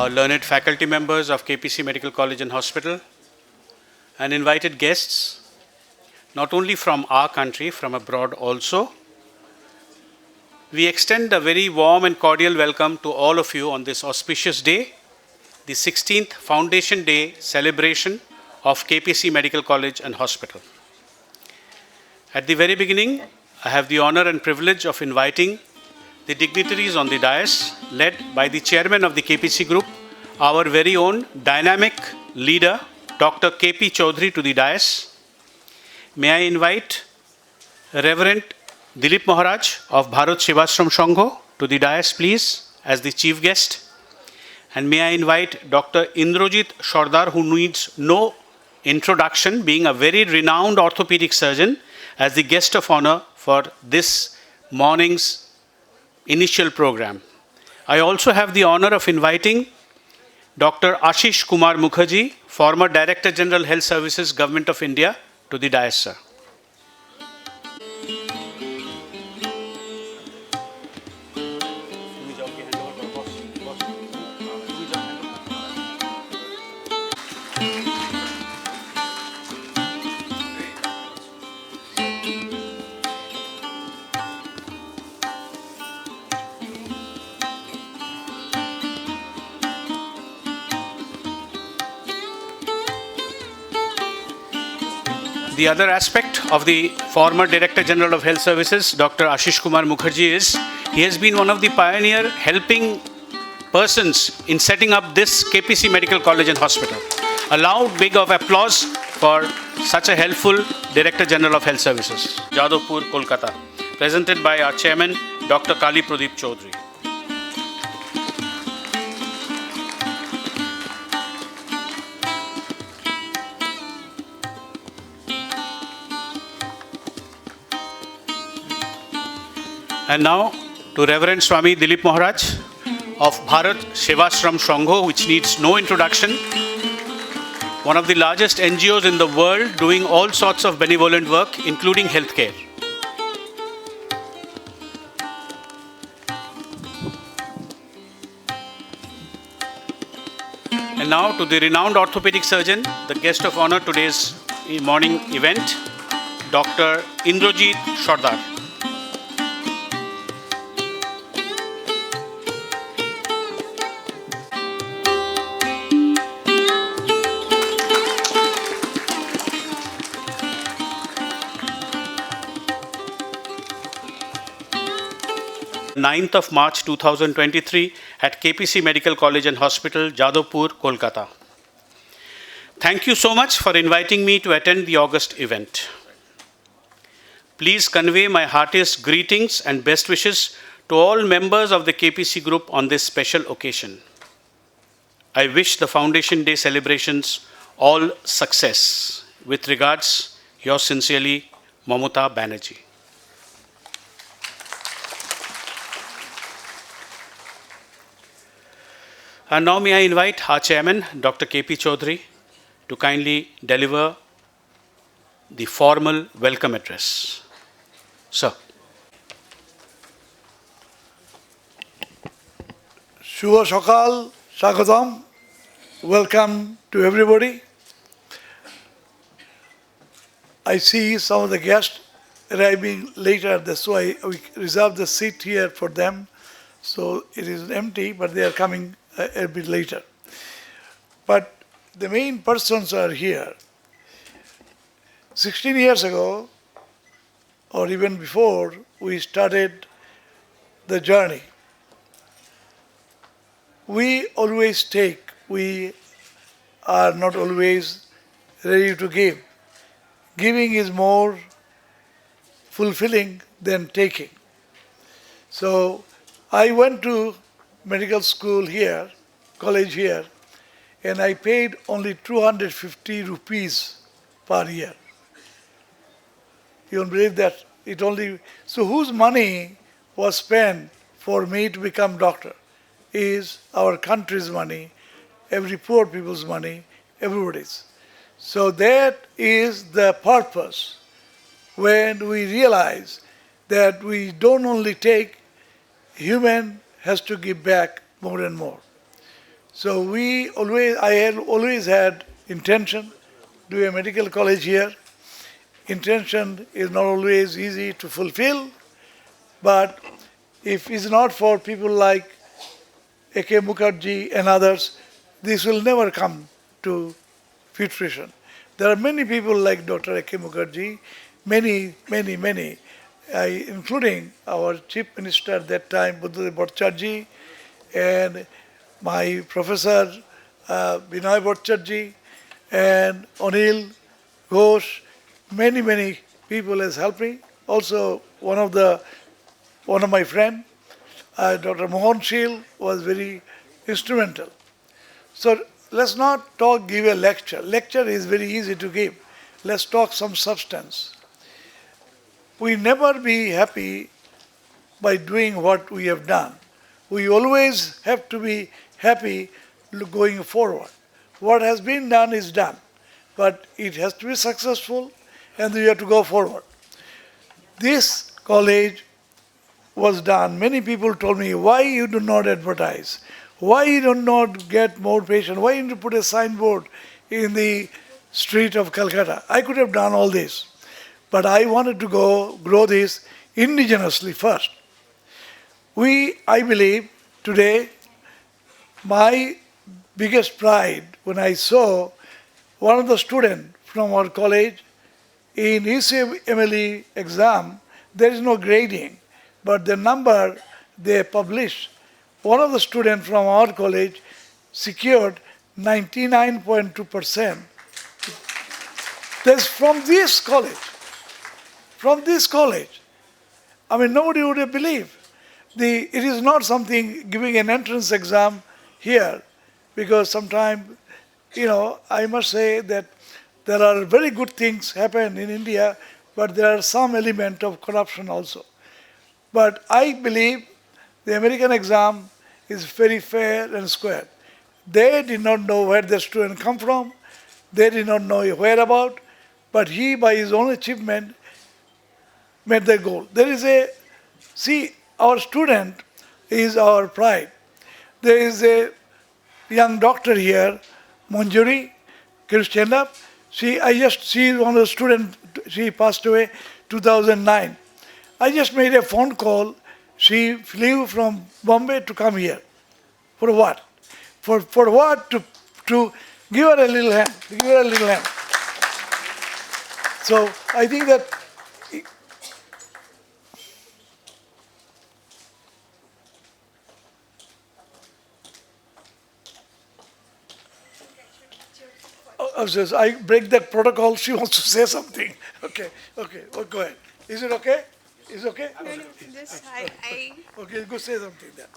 learned faculty members of KPC Medical College and Hospital, and invited guests, not only from our country, from abroad also. We extend a very warm and cordial welcome to all of you on this auspicious day, the 16th Foundation Day celebration of KPC Medical College and Hospital. At the very beginning, I have the honor and privilege of inviting the dignitaries on the dais, led by the chairman of the KPC Group, our very own dynamic leader, Dr. KP Chaudhary, to the dais. May I invite Reverend Dilip Maharaj of Bharat Sevashram Sangho to the dais, please, as the chief guest. And may I invite Dr. Indrajit Sardar, who needs no introduction, being a very renowned orthopedic surgeon, as the guest of honor for this morning's initial program. I also have the honor of inviting Dr. Ashish Kumar Mukherjee, former Director General Health Services, Government of India, to the dais, sir. The other aspect of the former Director General of Health Services, Dr. Ashish Kumar Mukherjee, is he has been one of the pioneer helping persons in setting up this KPC Medical College and Hospital. A loud big of applause for such a helpful Director General of Health Services. Jadavpur, Kolkata. Presented by our Chairman, Dr. Kali Pradeep Chaudhary. And now to Reverend Swami Dilip Maharaj of Bharat Sevashram Sangho, which needs no introduction. One of the largest NGOs in the world doing all sorts of benevolent work, including healthcare. And now to the renowned orthopedic surgeon, the guest of honor today's morning event, Dr. Indrajit Sardar. 9th of March 2023 at KPC Medical College and Hospital, Jadavpur, Kolkata. Thank you so much for inviting me to attend the August event. Please convey my heartiest greetings and best wishes to all members of the KPC Group on this special occasion. I wish the Foundation Day celebrations all success. With regards, yours sincerely, Mamata Banerjee. And now may I invite our chairman, Dr. KP Chaudhary, to kindly deliver the formal welcome address. Sir. Shubha Sakal, Sagatam. Welcome to everybody. I see some of the guests arriving later, that's why we reserved the seat here for them. So it is empty, but they are coming a bit later. But the main persons are here. 16 years ago, or even before, we started the journey. We always take, we are not always ready to give. Giving is more fulfilling than taking. So I went to medical school here, college here, and I paid only 250 rupees per year. You don't believe that? So whose money was spent for me to become doctor? Is our country's money, every poor people's money, everybody's. So that is the purpose when we realize that we don't only take, human has to give back more and more. So I had always had intention to do a medical college here. Intention is not always easy to fulfill, but if it's not for people like A.K. Mukherjee and others, this will never come to fruition. There are many people like Dr. A.K. Mukherjee, many, including our Chief Minister at that time, Buddhadev Bhattacharjee, and my professor Binoy Bhattacharjee, and Anil Ghosh. Many people has helped me. Also, one of my friend, Dr. Mohan Sheel, was very instrumental. So let's not give a lecture. Lecture is very easy to give. Let's talk some substance. We never be happy by doing what we have done. We always have to be happy going forward. What has been done is done, but it has to be successful and we have to go forward. This college was done. Many people told me, why you do not advertise? Why you do not get more patients? Why you put a signboard in the street of Calcutta? I could have done all this, but I wanted to grow this indigenously first. I believe today, my biggest pride when I saw one of the students from our college in ECMLE exam, there is no grading, but the number they published, one of the students from our college secured 99.2%. That's from this college. From this college. I mean, nobody would have believed. It is not something giving an entrance exam here, because sometimes, I must say that there are very good things happen in India, but there are some element of corruption also. But I believe the American exam is very fair and square. They did not know where the student come from. They did not know whereabout, but he, by his own achievement, met the goal. Our student is our pride. There is a young doctor here, Manjuri. Can you stand up? She is one of the students. She passed away 2009. I just made a phone call. She flew from Bombay to come here. For what? For what? To give her a little hand. Give her a little hand. So I think that I break that protocol. She wants to say something. Okay. Well, go ahead. Is it okay? Is it okay? No, just Okay, go say something then.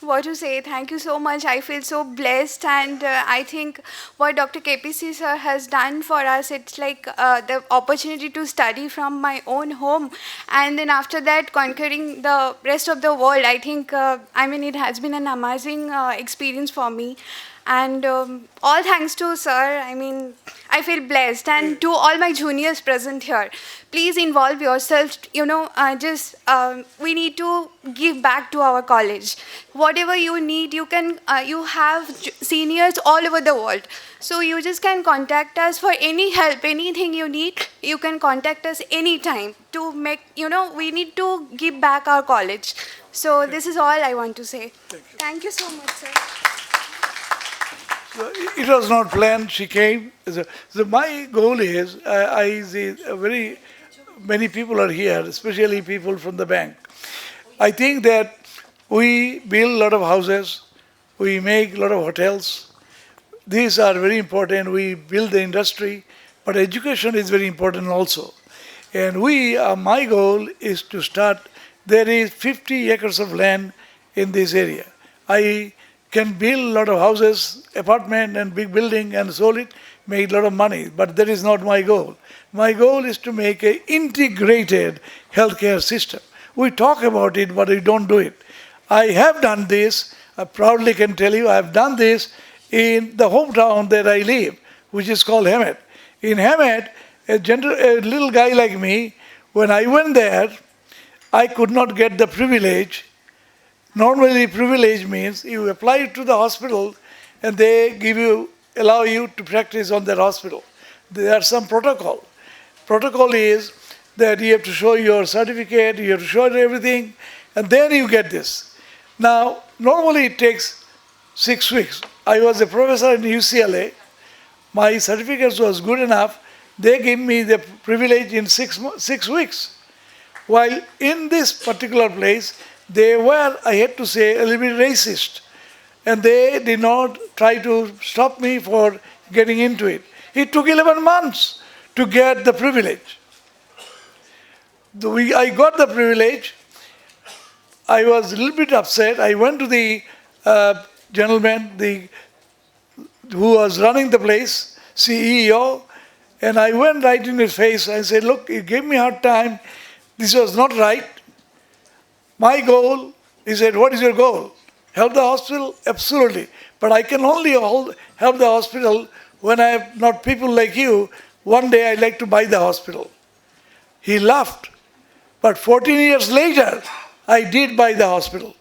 what to say? Thank you so much. I feel so blessed, and I think what Dr. KPC sir has done for us, it's like the opportunity to study from my own home, and then after that conquering the rest of the world. I think, it has been an amazing experience for me. And all thanks to sir, I feel blessed. And to all my juniors present here, please involve yourself. We need to give back to our college. Whatever you need, you can. You have seniors all over the world, so you just can contact us for any help, anything you need. You can contact us anytime to make. We need to give back our college. So this is all I want to say. Thank you so much, sir. It was not planned. She came. So my goal is, I see very many people are here, especially people from the bank. I think that we build a lot of houses, we make a lot of hotels. These are very important. We build the industry, but education is very important also. And my goal is to start. There is 50 acres of land in this area. I can build a lot of houses, apartment and big building and sell it, make a lot of money. But that is not my goal. My goal is to make an integrated healthcare system. We talk about it, but we don't do it. I have done this. I proudly can tell you I have done this in the hometown that I live, which is called Hemet. In Hemet, a little guy like me, when I went there, I could not get the privilege. Normally, privilege means you apply to the hospital and they allow you to practice on that hospital. There are some protocol. Protocol is that you have to show your certificate, you have to show everything, and then you get this. Now, normally it takes 6 weeks. I was a professor in UCLA. My certificate was good enough. They gave me the privilege in 6 weeks. While in this particular place, they were, I had to say, a little bit racist. And they did not try to stop me for getting into it. It took 11 months to get the privilege. I got the privilege. I was a little bit upset. I went to the gentleman who was running the place, CEO, and I went right in his face. I said, look, you gave me a hard time. This was not right. My goal, he said, what is your goal? Help the hospital? Absolutely. But I can only help the hospital when I have not people like you. One day I'd like to buy the hospital. He laughed. But 14 years later, I did buy the hospital.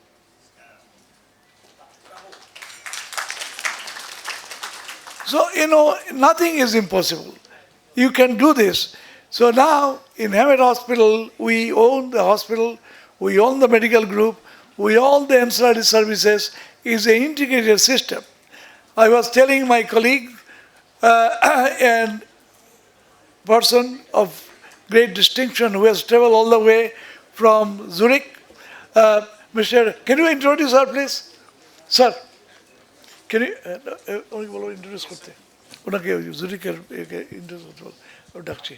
So, nothing is impossible. You can do this. So now, in Hemet Hospital, we own the hospital, we own the medical group, we own the ancillary services. It's an integrated system. I was telling my colleague and person of great distinction who has traveled all the way from Zurich, can you introduce her, please? Sir, can you introduce করতে ওনাকে জুরিকের introduce করতে ডাকছি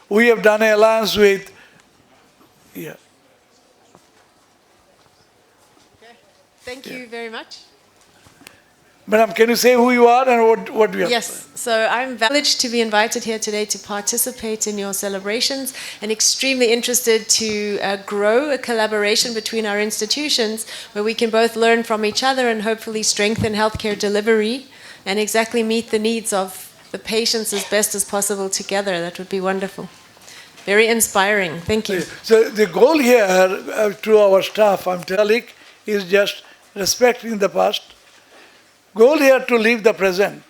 We have done an alliance with, yeah. Okay. Thank you very much. Madam, can you say who you are and what we are? Yes, so I'm privileged to be invited here today to participate in your celebrations and extremely interested to grow a collaboration between our institutions where we can both learn from each other and hopefully strengthen healthcare delivery and exactly meet the needs of the patients as best as possible together. That would be wonderful. Very inspiring. Thank you. So the goal here to our staff, I'm telling, is just respecting the past. Goal here to live the present.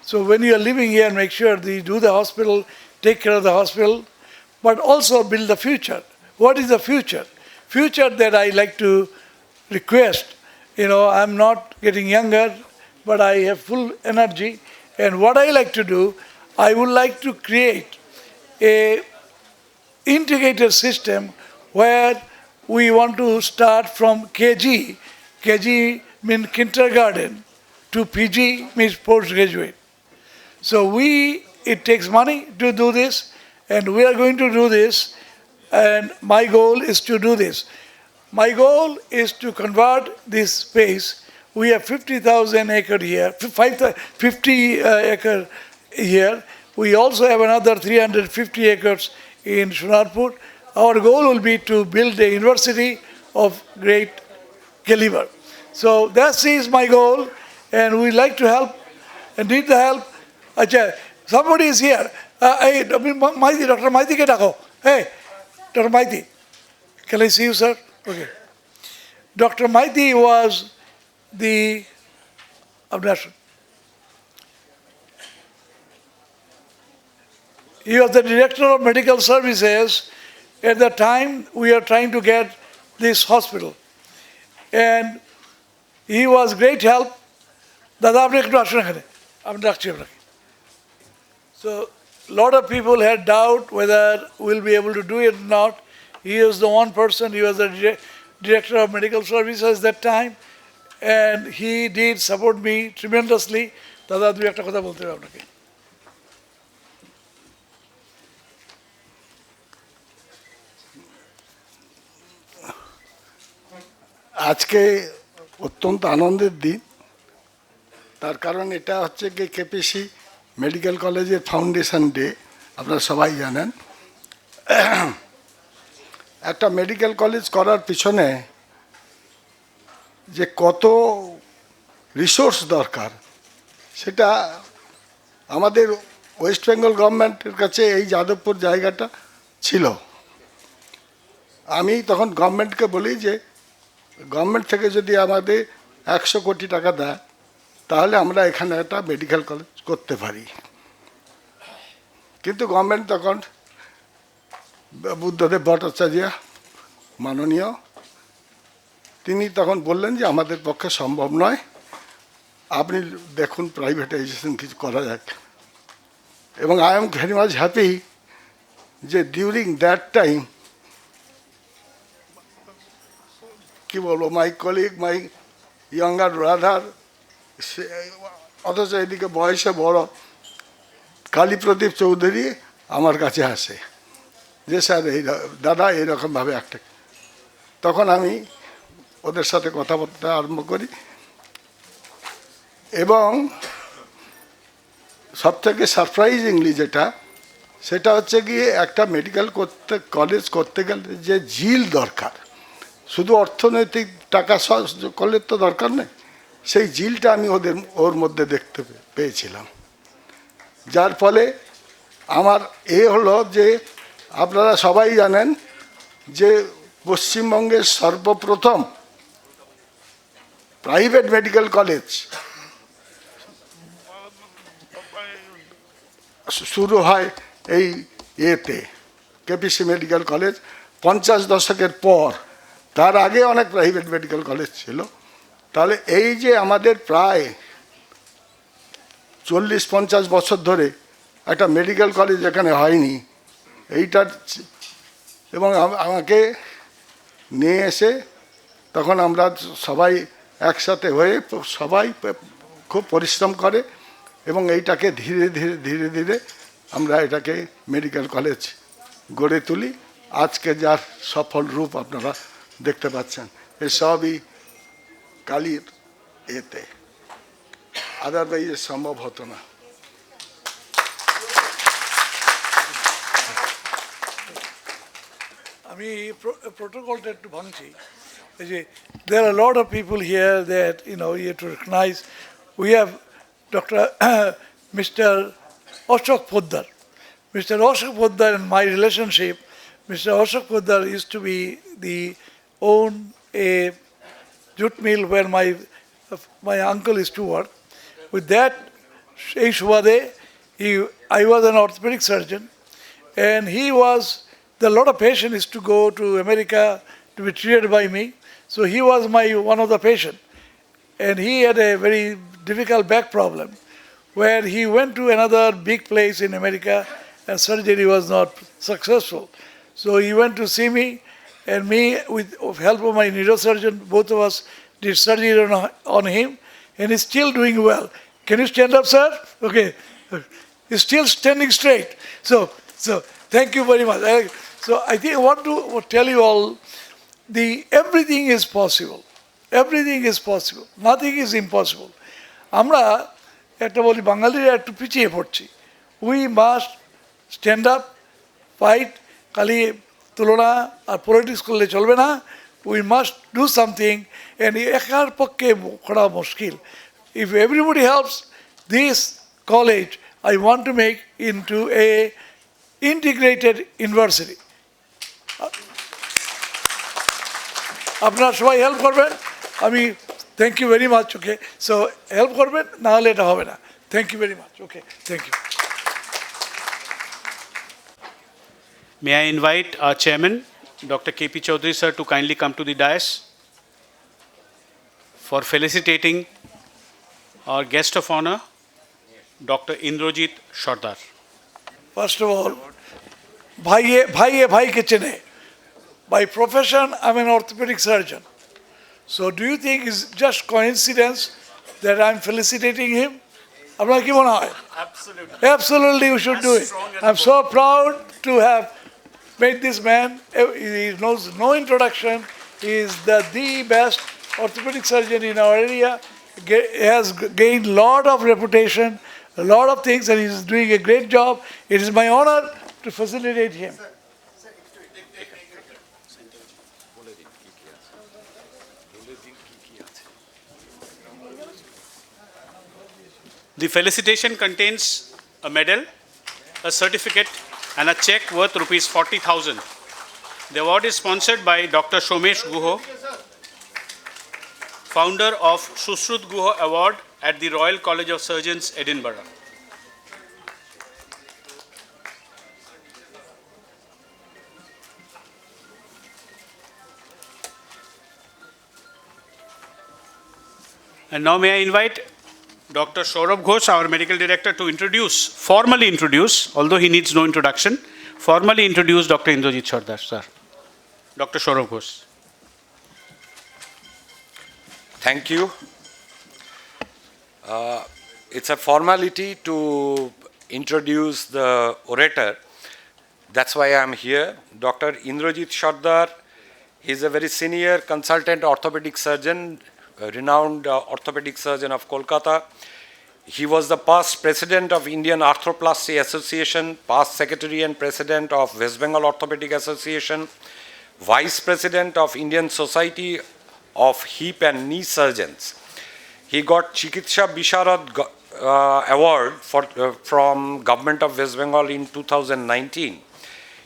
So when you are living here, make sure that you do the hospital, take care of the hospital, but also build the future. What is the future? Future that I like to request. I'm not getting younger, but I have full energy. And what I like to do, I would like to create a integrated system where we want to start from KG. KG means kindergarten to PG means postgraduate. So it takes money to do this, and we are going to do this, and my goal is to do this. My goal is to convert this space. We have 50,000 acre here, 50 acre here. We also have another 350 acres in Shunarpur. Our goal will be to build a university of great caliber. So that is my goal, and we like to help and need the help. Somebody is here. Hey, Dr. Maiti ke dako. Hey, Dr. Maiti. Can I see you, sir? Okay. Dr. Maiti was he was the director of medical services at the time we are trying to get this hospital. And he was great help. Dada, apni ekটু আসুন এখানে আমি ডাকছি আপনাকে So a lot of people had doubt whether we'll be able to do it or not. He was the one person, he was the director of medical services at that time, and he did support me tremendously. Dada, দুই একটা কথা বলতে হবে আপনাকে আজকে অত্যন্ত আনন্দের দিন তার কারণ এটা হচ্ছে কি কেপিসি মেডিকেল কলেজের ফাউন্ডেশন ডে আপনারা সবাই জানেন একটা মেডিকেল কলেজ করার পিছনে যে কত রিসোর্স দরকার সেটা আমাদের ওয়েস্ট বেঙ্গল গভর্নমেন্টের কাছে এই যাদবপুর জায়গাটা ছিল আমি তখন গভর্নমেন্টকে বলি যে গভর্নমেন্ট থেকে যদি আমাদের 100 কোটি টাকা দেয় তাহলে আমরা এখানে একটা মেডিকেল কলেজ করতে পারি। কিন্তু গভর্নমেন্ট তখন বুদ্ধদেব ভট্টাচার্য মাননীয় তিনি তখন বললেন যে আমাদের পক্ষে সম্ভব নয়, আপনি দেখুন প্রাইভেটাইজেশন কিছু করা যাক। এবং I am very much happy যে ডিউরিং দ্যাট টাইম কি বলবো my colleague my younger brother, অথচ এদিকে বয়সে বড় কালীপ্রদীপ চৌধুরী আমার কাছে আসে যে স্যার এই দাদা এইরকমভাবে একটা, তখন আমি ওদের সাথে কথাবার্তা আরম্ভ করি এবং সবথেকে সারপ্রাইজিংলি যেটা সেটা হচ্ছে গিয়ে একটা মেডিকেল কলেজ করতে গেলে যে ঝিল দরকার, শুধু অর্থনৈতিক টাকা করলে তো দরকার নেই, সেই ঝিলটা আমি ওর মধ্যে দেখতে পেয়েছিলাম। যার ফলে আমার হলো যে আপনারা সবাই জানেন যে পশ্চিমবঙ্গের সর্বপ্রথম প্রাইভেট মেডিকেল কলেজ শুরু হয় এই কেপিসি মেডিকেল কলেজ 50 দশকের পর। তার আগে অনেক প্রাইভেট মেডিকেল কলেজ ছিল। তাহলে এই যে আমাদের প্রায় 40-50 বছর ধরে একটা মেডিকেল কলেজ এখানে হয়নি, এইটার এবং আমাকে নিয়ে এসে তখন আমরা সবাই একসাথে হয়ে সবাই খুব পরিশ্রম করে এবং এইটাকে ধীরে ধীরে ধীরে ধীরে আমরা এটাকে মেডিকেল কলেজ গড়ে তুলি। আজকে যার সফল রূপ আপনারা দেখতে পাচ্ছেন, এসবই কালীর আদারওয়াইজ সম্ভব হতো না। আমি প্রোটোকলটা একটু ভাঙছি। There are a lot of people here that you have to recognize. We have Dr. Mr. Ashok Poddar. Mr. Ashok Poddar and my relationship, Mr. Ashok Poddar used to be own a jute mill where my uncle used to work. With that, এই সুবাদে I was an orthopedic surgeon, and a lot of patients used to go to America to be treated by me. So he was one of the patients, and he had a very difficult back problem, where he went to another big place in America, and surgery was not successful. So he went to see me, and me, with help of my neurosurgeon, both of us did surgery on him, and he's still doing well. Can you stand up, sir? Okay. He's still standing straight. So thank you very much. So I think I want to tell you all, everything is possible. Everything is possible. Nothing is impossible. আমরা একটা বলি বাঙালিরা একটু পিছিয়ে পড়ছি। We must stand up, fight. খালি তুলনা আর politics করলে চলবে না। We must do something, and একার পক্ষে করা মুশকিল। If everybody helps, this college I want to make into a integrated university. আপনারা সবাই হেল্প করবেন। আমি thank you very much. Okay, so help করবেন, না হলে এটা হবে না। Thank you very much. Okay, thank you. May I invite our chairman, Dr. K.P. Chaudhary sir, to kindly come to the dais for felicitating our guest of honor, Dr. Indrajit Sardar. First of all, bhai ke chene. By profession, I'm an orthopedic surgeon. So do you think it's just coincidence that I'm felicitating him? আপনার কি মনে হয়? Absolutely. Absolutely, you should do it. I'm so proud to have made this man. He knows no introduction. He is the best orthopedic surgeon in our area. He has gained a lot of reputation, a lot of things, and he's doing a great job. It is my honor to facilitate him. The felicitation contains a medal, a certificate, and a check worth rupees 40,000 The award is sponsored by Dr. Somesh Guho, founder of Sushrut Guho Award at the Royal College of Surgeons, Edinburgh. And now may I invite Dr. Saurabh Ghosh, our medical director, to formally introduce, although he needs no introduction, formally introduce Dr. Indrajit Sardar, sir. Dr. Saurabh Ghosh. Thank you. It's a formality to introduce the orator. That's why I'm here. Dr. Indrajit Sardar, he's a very senior consultant orthopedic surgeon, a renowned orthopedic surgeon of Kolkata. He was the past president of Indian Arthroplasty Association, past secretary and president of West Bengal Orthopedic Association, vice president of Indian Society of Hip and Knee Surgeons. He got Chikitsha Bisharad Award from Government of West Bengal in 2019.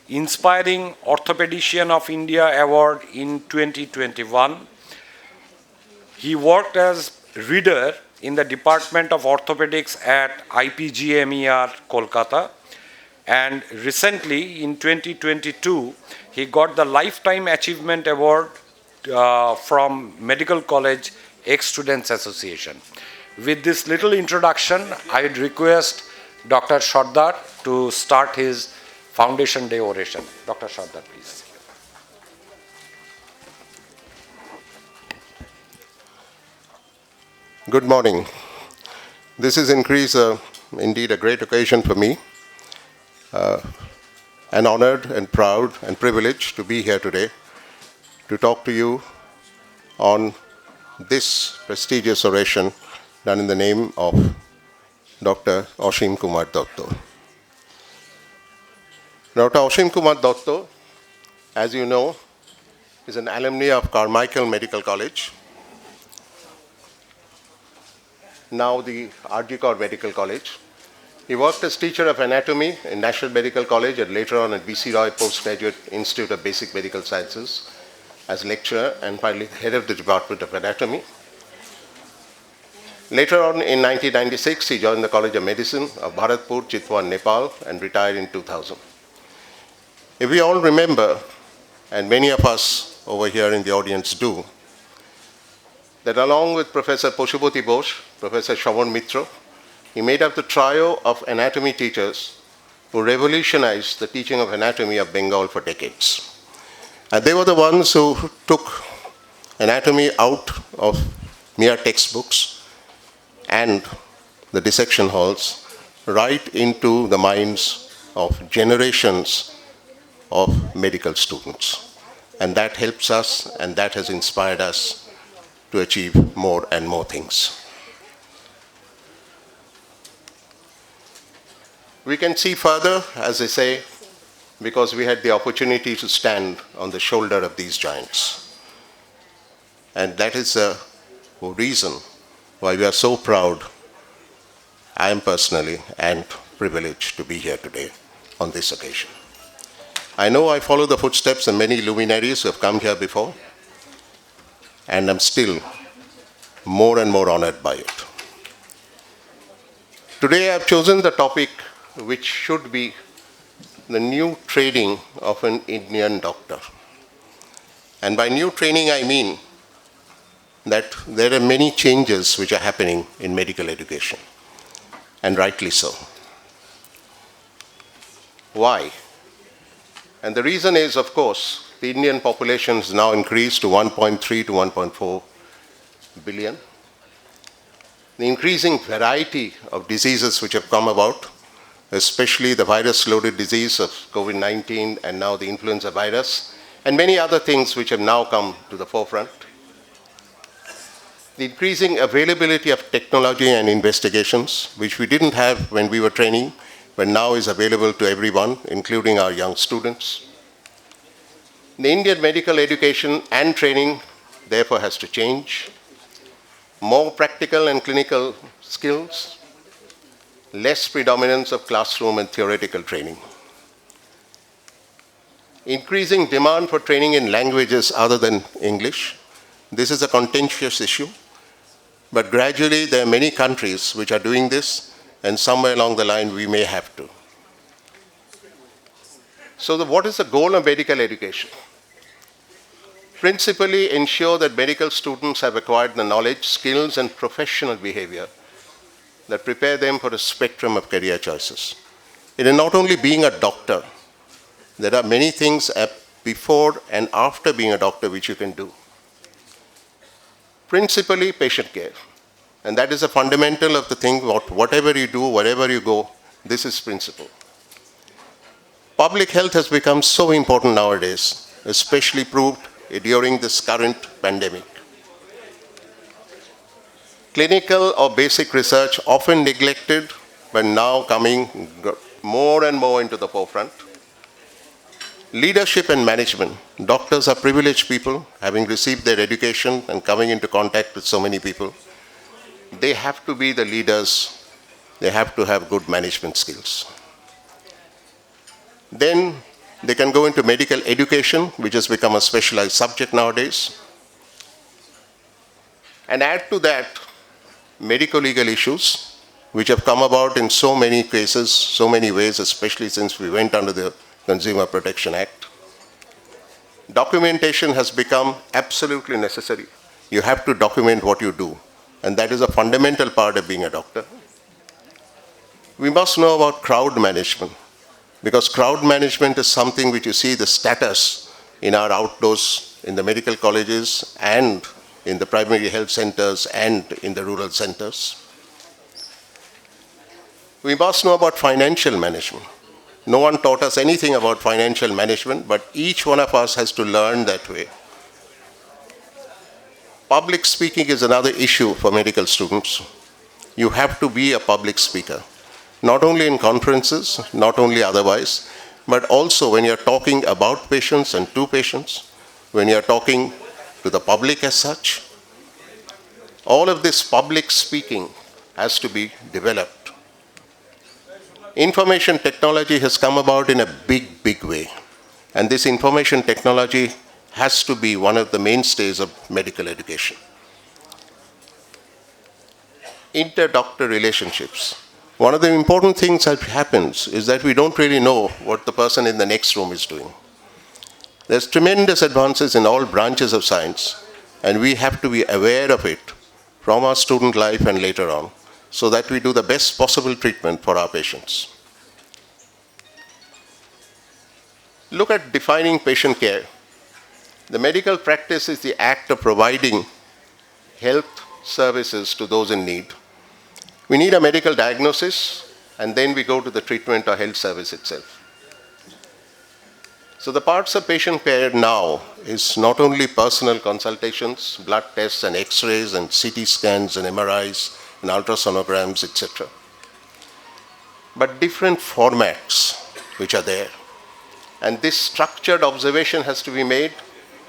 Inspiring Orthopedician of India Award in 2021. He worked as reader in the Department of Orthopedics at IPGMER, Kolkata. And recently, in 2022, he got the Lifetime Achievement Award from Medical College Ex-Students Association. With this little introduction, I would request Dr. Sardar to start his Foundation Day oration. Dr. Sardar, please. Good morning. This is indeed a great occasion for me. And honored and proud and privileged to be here today to talk to you on this prestigious oration done in the name of Dr. Ashim Kumar Dotto. Dr. Ashim Kumar Dotto, as you know, is an alumni of Carmichael Medical College, now the RG Kar Medical College. He worked as teacher of anatomy in National Medical College and later on at B.C. Roy Postgraduate Institute of Basic Medical Sciences as lecturer and finally head of the Department of Anatomy. Later on in 1996, he joined the College of Medicine of Bharatpur, Chitwan, Nepal and retired in 2000. If we all remember, and many of us over here in the audience do, that along with Professor Pashupati Bose, Professor Shravan Mitra, he made up the trio of anatomy teachers who revolutionized the teaching of anatomy of Bengal for decades. And they were the ones who took anatomy out of mere textbooks and the dissection halls right into the minds of generations of medical students. And that helps us and that has inspired us to achieve more and more things. We can see further, as I say, because we had the opportunity to stand on the shoulder of these giants. And that is the reason why we are so proud, I am personally, and privileged to be here today on this occasion. I know I follow the footsteps of many luminaries who have come here before, and I'm still more and more honored by it. Today I've chosen the topic which should be the new training of an Indian doctor. And by new training I mean that there are many changes which are happening in medical education, and rightly so. Why? And the reason is, of course, the Indian population has now increased to 1.3 to 1.4 billion. The increasing variety of diseases which have come about, especially the virus-loaded disease of COVID-19 and now the influenza virus, and many other things which have now come to the forefront. The increasing availability of technology and investigations, which we didn't have when we were training, but now is available to everyone, including our young students. The Indian medical education and training, therefore, has to change. More practical and clinical skills, less predominance of classroom and theoretical training. increasing demand for training in languages other than English. This is a contentious issue, but gradually there are many countries which are doing this, and somewhere along the line we may have to. So what is the goal of medical education? Principally ensure that medical students have acquired the knowledge, skills, and professional behavior that prepare them for a spectrum of career choices. It is not only being a doctor. There are many things before and after being a doctor which you can do. Principally patient care. And that is a fundamental of the thing, whatever you do, wherever you go, this is principle. Public health has become so important nowadays, especially proved during this current pandemic. Clinical or basic research, often neglected, but now coming more and more into the forefront. Leadership and management. Doctors are privileged people, having received their education and coming into contact with so many people. They have to be the leaders. They have to have good management skills. Then they can go into medical education, which has become a specialized subject nowadays. And add to that medico-legal issues, which have come about in so many cases, so many ways, especially since we went under the Consumer Protection Act. Documentation has become absolutely necessary. You have to document what you do, and that is a fundamental part of being a doctor. We must know about crowd management, because crowd management is something which you see the status in our outdoors, in the medical colleges, and in the primary health centers, and in the rural centers. We must know about financial management. No one taught us anything about financial management, but each one of us has to learn that way. Public speaking is another issue for medical students. You have to be a public speaker, not only in conferences, not only otherwise, but also when you're talking about patients and to patients, when you're talking to the public as such. All of this public speaking has to be developed. Information technology has come about in a big, big way. And this information technology has to be one of the mainstays of medical education. Inter-doctor relationships. One of the important things that happens is that we don't really know what the person in the next room is doing. There's tremendous advances in all branches of science, and we have to be aware of it from our student life and later on, so that we do the best possible treatment for our patients. Look at defining patient care. The medical practice is the act of providing health services to those in need. We need a medical diagnosis, and then we go to the treatment or health service itself. So the parts of patient care now is not only personal consultations, blood tests and X-rays and CT scans and MRIs and ultrasonograms, etc., but different formats which are there. And this structured observation has to be made.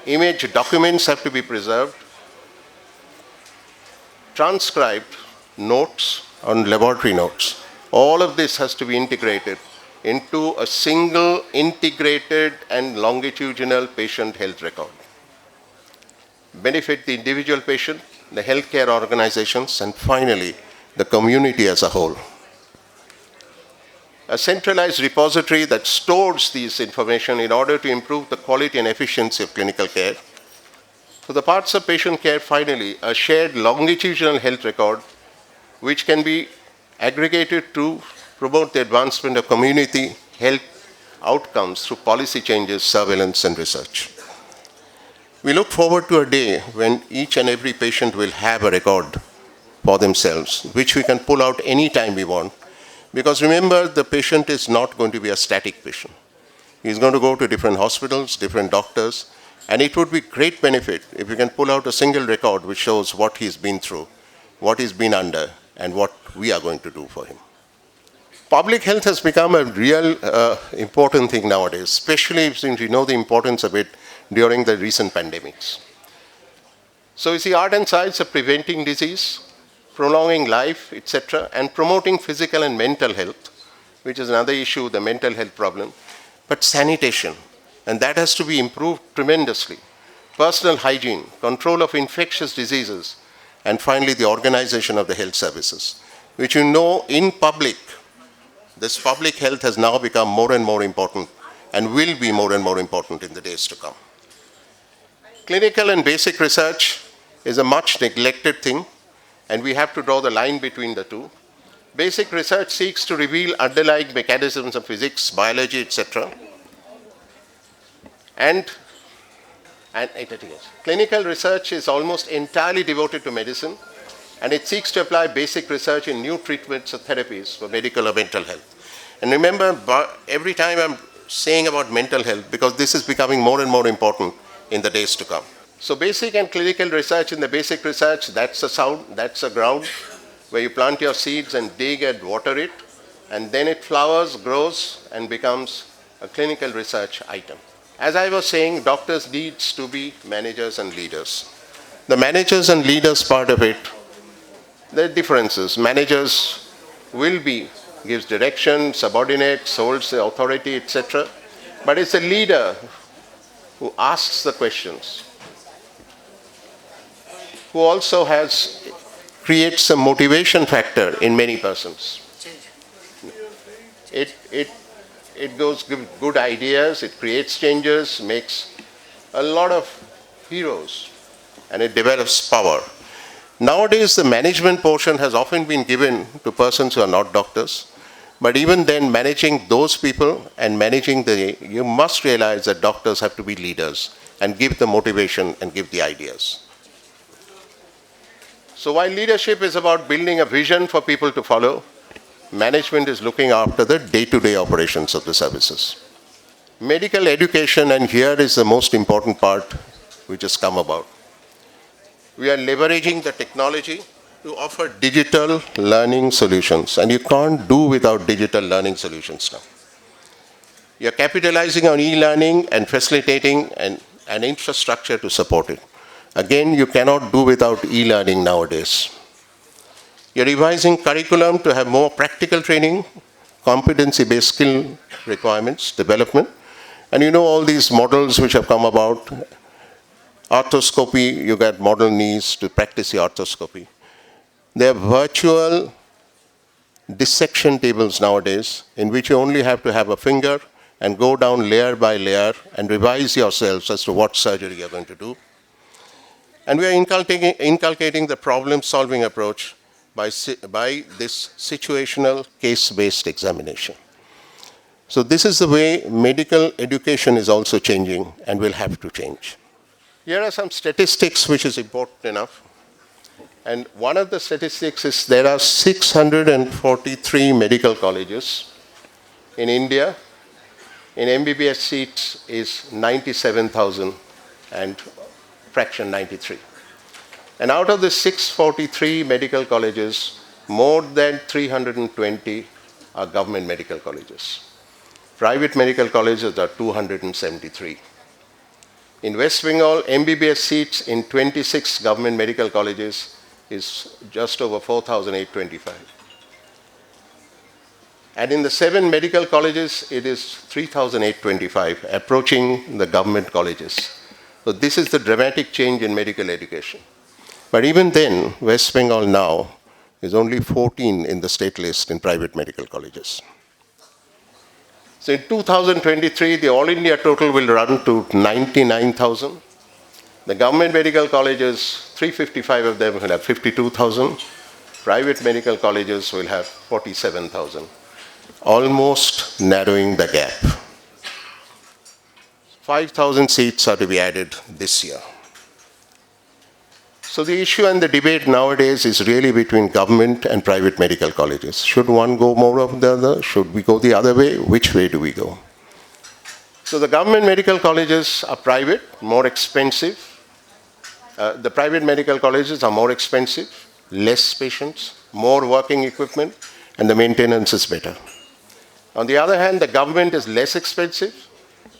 Image documents have to be preserved. Transcribed notes on laboratory notes. All of this has to be integrated into a single integrated and longitudinal patient health record. Benefit the individual patient, the healthcare organizations, and finally, the community as a whole. A centralized repository that stores this information in order to improve the quality and efficiency of clinical care. For the parts of patient care, finally, a shared longitudinal health record which can be aggregated to promote the advancement of community health outcomes through policy changes, surveillance, and research. We look forward to a day when each and every patient will have a record for themselves, which we can pull out any time we want. Because remember, the patient is not going to be a static patient. He's going to go to different hospitals, different doctors, and it would be great benefit if we can pull out a single record which shows what he's been through, what he's been under, and what we are going to do for him. Public health has become a real important thing nowadays, especially since we know the importance of it during the recent pandemics. So you see, art and science of preventing disease, prolonging life, etc., and promoting physical and mental health, which is another issue, the mental health problem. But sanitation, and that has to be improved tremendously. Personal hygiene, control of infectious diseases, and finally the organization of the health services, which you know in public, this public health has now become more and more important and will be more and more important in the days to come. Clinical and basic research is a much neglected thing, and we have to draw the line between the two. Basic research seeks to reveal underlying mechanisms of physics, biology, etc. And clinical research is almost entirely devoted to medicine, and it seeks to apply basic research in new treatments or therapies for medical or mental health. And remember, every time I'm saying about mental health, because this is becoming more and more important in the days to come. So basic and clinical research, in the basic research, that's a ground where you plant your seeds and dig and water it, and then it flowers, grows, and becomes a clinical research item. As I was saying, doctors needs to be managers and leaders. The managers and leaders part of it, there are differences. Managers gives direction, subordinates, holds the authority, etc. But it's a leader who asks the questions, who also creates a motivation factor in many persons. It goes give good ideas, it creates changes, makes a lot of heroes, and it develops power. Nowadays, the management portion has often been given to persons who are not doctors. But even then, managing those people and you must realize that doctors have to be leaders and give the motivation and give the ideas. So while leadership is about building a vision for people to follow, management is looking after the day-to-day operations of the services. Medical education, and here is the most important part which has come about. We are leveraging the technology to offer digital learning solutions, and you can't do without digital learning solutions now. You're capitalizing on e-learning and facilitating an infrastructure to support it. Again, you cannot do without e-learning nowadays. You're revising curriculum to have more practical training, competency-based skill requirements, development, and you know all these models which have come about. Arthroscopy, you get model knees to practice the arthroscopy. There are virtual dissection tables nowadays in which you only have to have a finger and go down layer by layer and revise yourselves as to what surgery you're going to do. And we are inculcating the problem-solving approach by this situational case-based examination. So this is the way medical education is also changing and will have to change. Here are some statistics which is important enough. And one of the statistics is there are 643 medical colleges in India. In MBBS seats is 97,000 and fraction 93. And out of the 643 medical colleges, more than 320 are government medical colleges. Private medical colleges are 273. In West Bengal, MBBS seats in 26 government medical colleges is just over 4,825. And in the 7 medical colleges, it is 3,825, approaching the government colleges. So this is the dramatic change in medical education. But even then, West Bengal now is only 14 in the state list in private medical colleges. So in 2023, the All India total will run to 99,000. The government medical colleges, 355 of them will have 52,000. Private medical colleges will have 47,000, almost narrowing the gap. 5,000 seats are to be added this year. So the issue and the debate nowadays is really between government and private medical colleges. Should one go more of the other? Should we go the other way? Which way do we go? So the government medical colleges are private, more expensive. The private medical colleges are more expensive, less patients, more working equipment, and the maintenance is better. On the other hand, the government is less expensive.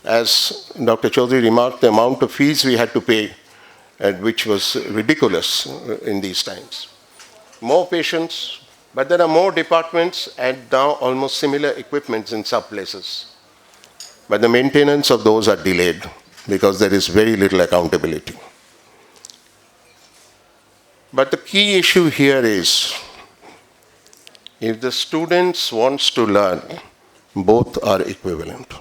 As Dr. Chaudhary remarked, the amount of fees we had to pay, which was ridiculous in these times. More patients, but there are more departments and now almost similar equipments in some places. but the maintenance of those are delayed because there is very little accountability. But the key issue here is, if the students wants to learn, both are equivalent.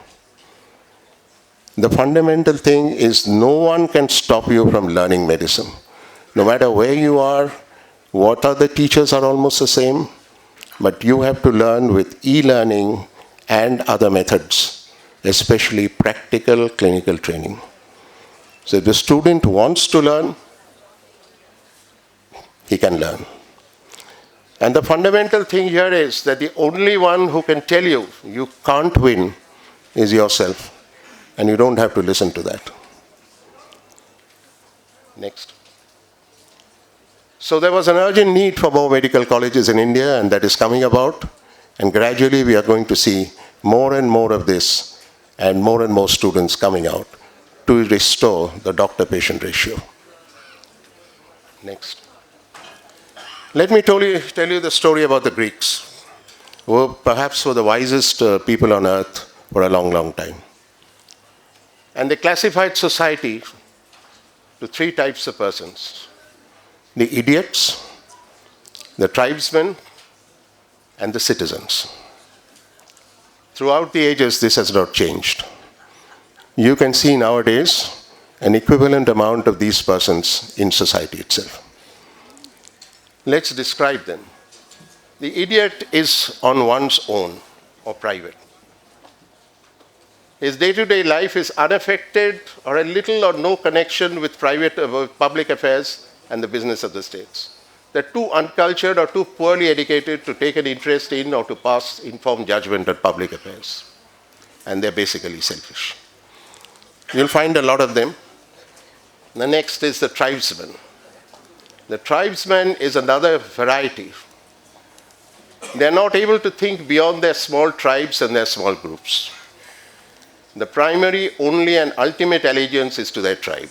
The fundamental thing is no one can stop you from learning medicine. No matter where you are, what are the teachers are almost the same, but you have to learn with e-learning and other methods, especially practical clinical training. So if the student wants to learn, he can learn. And the fundamental thing here is that the only one who can tell you you can't win is yourself. And you don't have to listen to that. Next. So there was an urgent need for more medical colleges in India, and that is coming about. And gradually we are going to see more and more of this and more students coming out to restore the doctor-patient ratio. Next. Let me tell you the story about the Greeks, who perhaps were the wisest people on earth for a long, long time. And they classified society to three types of persons: the idiots, the tribesmen, and the citizens. Throughout the ages, this has not changed. You can see nowadays an equivalent amount of these persons in society itself. Let's describe them. The idiot is on one's own or private. His day-to-day life is unaffected or a little or no connection with public affairs and the business of the states. They're too uncultured or too poorly educated to take an interest in or to pass informed judgment on public affairs. And they're basically selfish. You'll find a lot of them. The next is the tribesman. The tribesman is another variety. They're not able to think beyond their small tribes and their small groups. The primary, only and ultimate allegiance is to their tribe.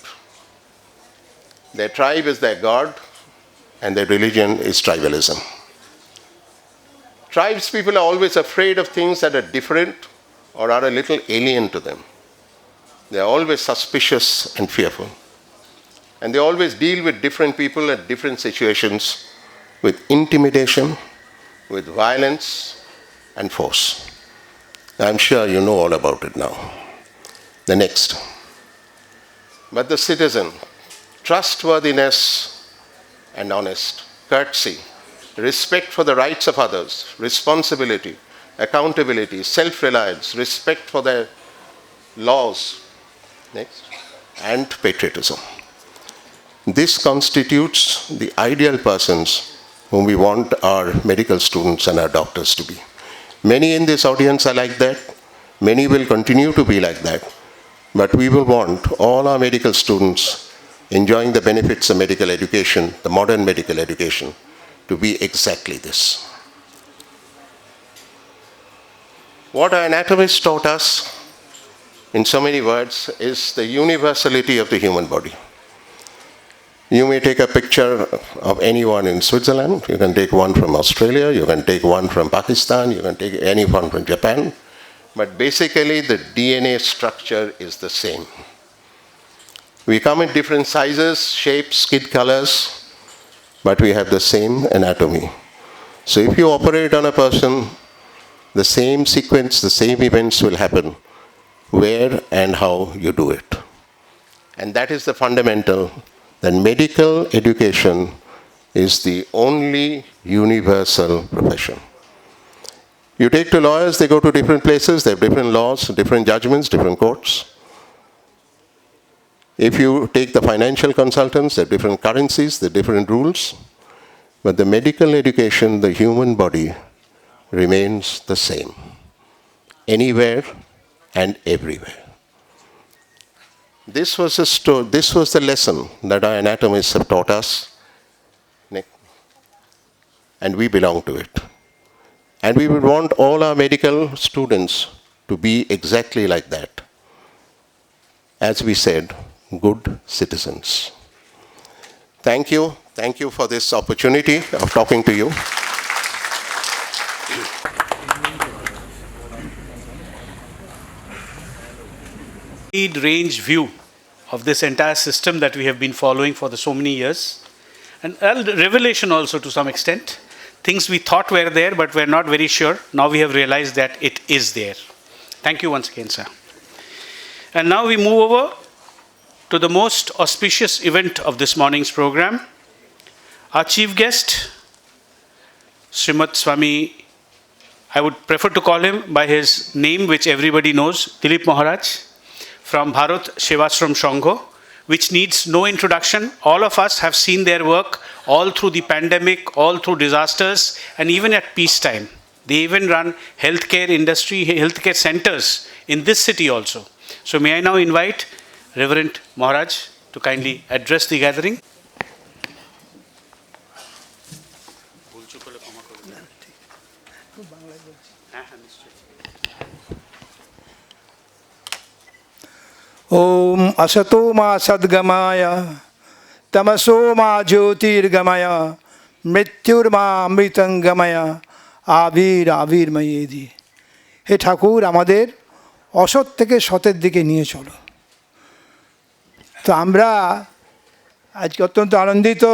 Their tribe is their god, and their religion is tribalism. Tribes people are always afraid of things that are different or are a little alien to them. They are always suspicious and fearful. And they always deal with different people at different situations with intimidation, with violence and force. I'm sure you know all about it now. The next. But the citizen, trustworthiness and honest, courtesy, respect for the rights of others, responsibility, accountability, self-reliance, respect for their laws, next, and patriotism. This constitutes the ideal persons whom we want our medical students and our doctors to be. Many in this audience are like that. Many will continue to be like that. But we will want all our medical students enjoying the benefits of medical education, the modern medical education, to be exactly this. What our anatomists taught us, in so many words, is the universality of the human body. You may take a picture of anyone in Switzerland, you can take one from Australia, you can take one from Pakistan, you can take anyone from Japan, but basically the DNA structure is the same. We come in different sizes, shapes, skin colors, but we have the same anatomy. So if you operate on a person, the same sequence, the same events will happen, where and how you do it. And that is the fundamental, that medical education is the only universal profession. You take to lawyers, they go to different places, they have different laws, different judgments, different courts. If you take the financial consultants, they have different currencies, they have different rules. But the medical education, the human body, remains the same, anywhere and everywhere. This was the lesson that our anatomists have taught us, and we belong to it. And we would want all our medical students to be exactly like that. As we said, good citizens. Thank you. Thank you for this opportunity of talking to you. wide range view of this entire system that we have been following for so many years. And revelation also to some extent. Things we thought were there but were not very sure. Now we have realized that it is there. Thank you once again, sir. And now we move over to the most auspicious event of this morning's program. Our chief guest, Srimad Swami, I would prefer to call him by his name which everybody knows, Dilip Maharaj, from Bharat Sevashram Sangho, which needs no introduction. All of us have seen their work all through the pandemic, all through disasters, and even at peacetime. They even run healthcare industry, healthcare centers in this city also. So may I now invite Reverend Maharaj to kindly address the gathering. ओम असतो मा सद्गमाय तमसो मा ज्योतिर्गमय मृत्युर्मा अमृतंगमय আবির আবির্ময়েদি। হে ঠাকুর, আমাদের অসৎ থেকে সতের দিকে নিয়ে চলো। তো আমরা আজকে অত্যন্ত আনন্দিত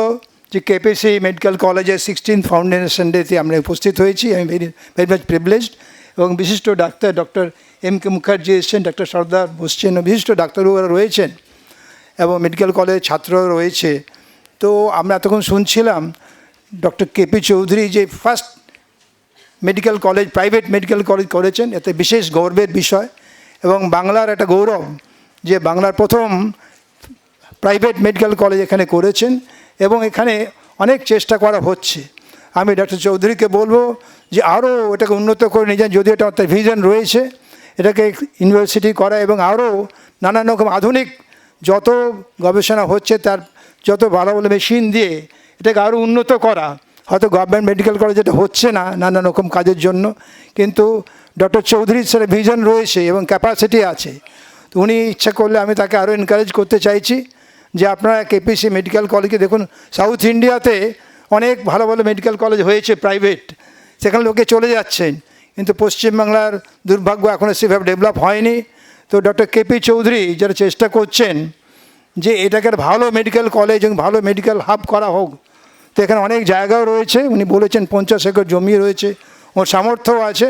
যে কেপিসি মেডিকেল কলেজের 16th ফাউন্ডেশন ডেতে আমরা উপস্থিত হয়েছি। আমি ভেরি মাচ প্রিভিলেজড। এবং বিশিষ্ট ডাক্তার ডক্টর এম কে মুখার্জি এসছেন, ডক্টর সর্দার বসছেন, বিশিষ্ট ডাক্তারবাবুরা রয়েছেন এবং মেডিকেল কলেজের ছাত্ররা রয়েছে। তো আমরা এতক্ষণ শুনছিলাম ডক্টর কেপি চৌধুরী যে first medical college, private medical college করেছেন, এতে বিশেষ গর্বের বিষয় এবং বাংলার একটা গৌরব যে বাংলার প্রথম প্রাইভেট মেডিকেল কলেজ এখানে করেছেন এবং এখানে অনেক চেষ্টা করা হচ্ছে। আমি ডক্টর চৌধুরীকে বলবো যে আরও এটাকে উন্নত করে নিয়ে যান, যদিও এটা তার ভিশন রয়েছে এটাকে ইউনিভার্সিটি করা এবং আরও নানান রকম আধুনিক যত গবেষণা হচ্ছে তার যত ভালো ভালো মেশিন দিয়ে এটাকে আরও উন্নত করা। হয়তো গভর্নমেন্ট মেডিকেল কলেজ এটা হচ্ছে না নানান রকম কাজের জন্য, কিন্তু ডক্টর চৌধুরীর সেটা ভিশন রয়েছে এবং ক্যাপাসিটি আছে। তো উনি ইচ্ছা করলে আমি তাকে আরও এনকারেজ করতে চাইছি যে আপনারা কেপিসি মেডিকেল কলেজকে দেখুন, সাউথ ইন্ডিয়াতে অনেক ভালো ভালো মেডিকেল কলেজ হয়েছে প্রাইভেট, সেখানে লোকে চলে যাচ্ছেন, কিন্তু পশ্চিমবাংলার দুর্ভাগ্য এখনও সেভাবে ডেভেলপ হয়নি। তো ডক্টর কেপি চৌধুরী যারা চেষ্টা করছেন যে এটাকে ভালো মেডিকেল কলেজ এবং ভালো মেডিকেল হাব করা হোক, তো এখানে অনেক জায়গাও রয়েছে। উনি বলেছেন 50 একর জমি রয়েছে, ওর সামর্থ্যও আছে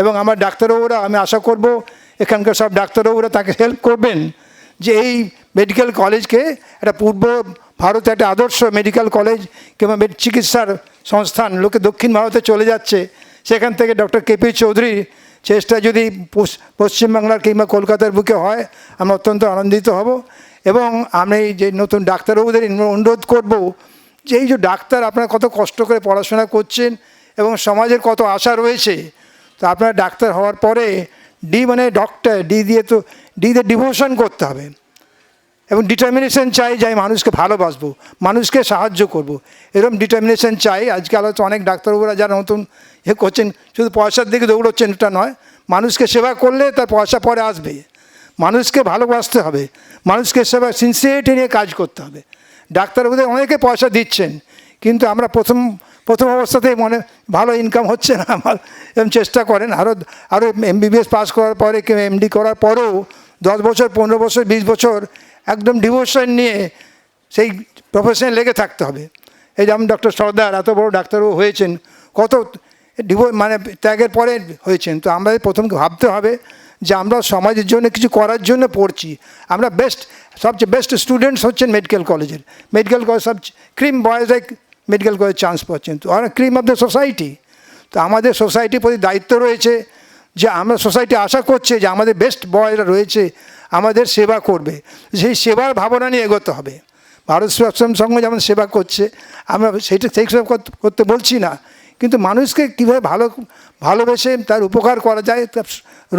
এবং আমার ডাক্তারবাবুরা, আমি আশা করব এখানকার সব ডাক্তারবাবুরা তাকে হেল্প করবেন যে এই মেডিকেল কলেজকে একটা পূর্ব ভারতে একটা আদর্শ মেডিকেল কলেজ কিংবা চিকিৎসার সংস্থান, লোকে দক্ষিণ ভারতে চলে যাচ্ছে, সেখান থেকে ডক্টর কেপি চৌধুরীর চেষ্টা যদি পশ্চিমবাংলার কিংবা কলকাতার বুকে হয় আমরা অত্যন্ত আনন্দিত হব। এবং আমি যে নতুন ডাক্তারবাবুদের অনুরোধ করব যে এই যে ডাক্তার আপনারা কত কষ্ট করে পড়াশোনা করছেন এবং সমাজের কত আশা রয়েছে, তো আপনারা ডাক্তার হওয়ার পরে ডি মানে ডক্টর, ডি দিয়ে ডিভোশন করতে হবে এবং ডিটারমিনেশন চাই যে আমি মানুষকে ভালোবাসবো, মানুষকে সাহায্য করব, এরকম ডিটারমিনেশন চাই। আজকাল হয়তো অনেক ডাক্তারবাবুরা যারা নতুন করছেন শুধু পয়সার দিকে দৌড়চ্ছেন, এটা নয়। মানুষকে সেবা করলে তার পয়সা পরে আসবে, মানুষকে ভালোবাসতে হবে, মানুষকে সেবা সিনসিয়ারিটি নিয়ে কাজ করতে হবে। ডাক্তারবাবুদের অনেকে পয়সা দিচ্ছেন, কিন্তু আমরা প্রথম অবস্থাতেই মনে ভালো ইনকাম হচ্ছে না আমার, এরকম চেষ্টা করেন আরও MBBS পাস করার পরে কিংবা MD করার পরেও 10 বছর 15 বছর 20 বছর একদম ডিভোশন নিয়ে সেই প্রফেশনে লেগে থাকতে হবে। এই যেমন ডক্টর সর্দার এত বড় ডাক্তারবাবু হয়েছেন, কত মানে ত্যাগের পরে হয়েছেন। তো আমাদের প্রথম ভাবতে হবে যে আমরা সমাজের জন্য কিছু করার জন্য পড়ছি। আমরা সবচেয়ে বেস্ট স্টুডেন্টস হচ্ছেন মেডিকেল কলেজের, মেডিকেল কলেজ সবচেয়ে ক্রিম বয়েজরাই মেডিকেল কলেজ চান্স পাচ্ছেন, তো আমরা ক্রিম অফ দ্য সোসাইটি। তো আমাদের সোসাইটির প্রতি দায়িত্ব রয়েছে যে আমরা সোসাইটি আশা করছে যে আমাদের বেস্ট বয়রা রয়েছে আমাদের সেবা করবে, সেই সেবার ভাবনা নিয়ে এগোতে হবে। ভারত সেবাশ্রম সংঘ যেমন সেবা করছে, আমরা সেই সেবা করতে বলছি না, কিন্তু মানুষকে কীভাবে ভালোবেসে তার উপকার করা যায়, তার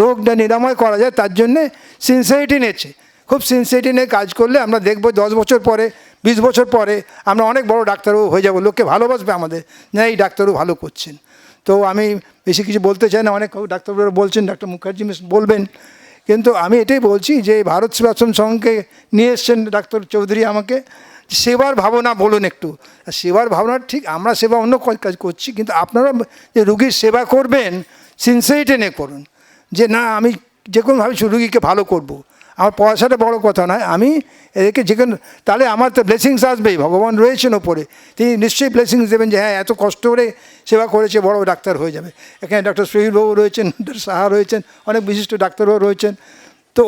রোগটা নিরাময় করা যায়, তার জন্যে সিনসিয়ারিটি নিয়েছে। খুব সিনসিয়ারিটি নিয়ে কাজ করলে আমরা দেখব 10 বছর পরে 20 বছর পরে আমরা অনেক বড় ডাক্তারবাবু হয়ে যাব, লোককে ভালোবাসবে আমাদের, না এই ডাক্তারবাবু ভালো করছেন। তো আমি বেশি কিছু বলতে চাই না, অনেক ডাক্তারবাবুরা বলছেন, ডক্টর মুখার্জি বলবেন, কিন্তু আমি এটাই বলছি যে ভারত সেবাশ্রম সংঘকে নিয়ে এসছেন ডাক্তার চৌধুরী আমাকে, সেবার ভাবনা বলুন একটু। সেবার ভাবনা ঠিক, আমরা সেবা অন্য কাজ করছি, কিন্তু আপনারা যে রুগীর সেবা করবেন সিনসিয়ারিটি নিয়ে করুন, যে না আমি যে কোনোভাবে রুগীকে ভালো করব, আমার পয়সাটা বড় কথা নয়, আমি এদেরকে যেখানে, তাহলে আমার তো ব্লেসিংস আসবেই, ভগবান রয়েছেন ওপরে, তিনি নিশ্চয়ই ব্লেসিংস দেবেন যে হ্যাঁ এত কষ্ট করে সেবা করেছে, বড় ডাক্তার হয়ে যাবে। এখানে ডক্টর সুহিলবাবু রয়েছেন, ডক্টর সাহা রয়েছেন, অনেক বিশিষ্ট ডাক্তারবাবু রয়েছেন। তো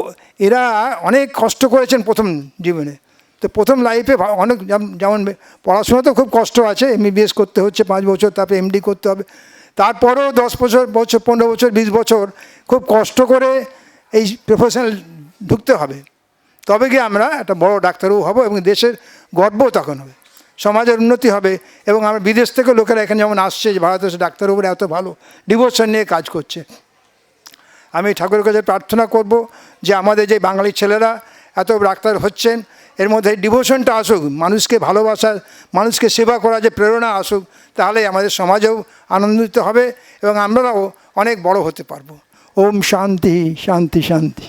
এরা অনেক কষ্ট করেছেন প্রথম জীবনে। তো প্রথম লাইফে অনেক, যেমন পড়াশোনা তো খুব কষ্ট আছে, MBBS করতে হচ্ছে 5 বছর, তারপরে MD করতে হবে, তারপরেও 10 বছর 15 বছর 20 বছর খুব কষ্ট করে এই প্রফেশনাল ঢুকতে হবে, তবে গিয়ে আমরা একটা বড় ডাক্তারও হব এবং দেশের গর্ব তখন হবে, সমাজের উন্নতি হবে। এবং আমরা বিদেশ থেকে লোকেরা এখানে যেমন আসছে যে ভারতবর্ষের ডাক্তার উপরে এত ভালো ডিভোশন নিয়ে কাজ করছে। আমি ঠাকুরের কাছে প্রার্থনা করব যে আমাদের যে বাঙালি ছেলেরা এত ডাক্তার হচ্ছেন, এর মধ্যে ডিভোশনটা আসুক, মানুষকে ভালোবাসার, মানুষকে সেবা করা যে প্রেরণা আসুক, তাহলে আমাদের সমাজেও আনন্দিত হবে এবং আমরাও অনেক বড় হতে পারবো। ওম শান্তি শান্তি শান্তি।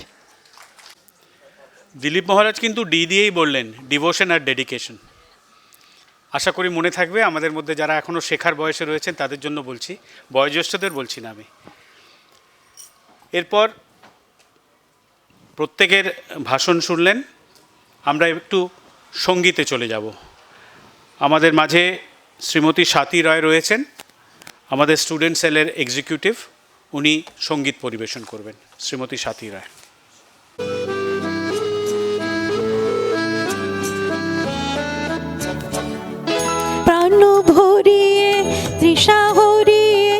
দিলীপ মহারাজ কিন্তু ডি দিয়েই বললেন, ডিভোশন আর ডেডিকেশন। আশা করি মনে থাকবে। আমাদের মধ্যে যারা এখনও শেখার বয়সে রয়েছেন তাদের জন্য বলছি, বয়োজ্যেষ্ঠদের বলছি না আমি। এরপর প্রত্যেকের ভাষণ শুনলেন, আমরা একটু সঙ্গীতে চলে যাব। আমাদের মাঝে শ্রীমতী স্বাতী রায় রয়েছেন, আমাদের স্টুডেন্ট সেলের এক্সিকিউটিভ, উনি সঙ্গীত পরিবেশন করবেন। শ্রীমতী স্বাতী রায়। প্রাণ ভরিয়ে তৃষা হরিয়ে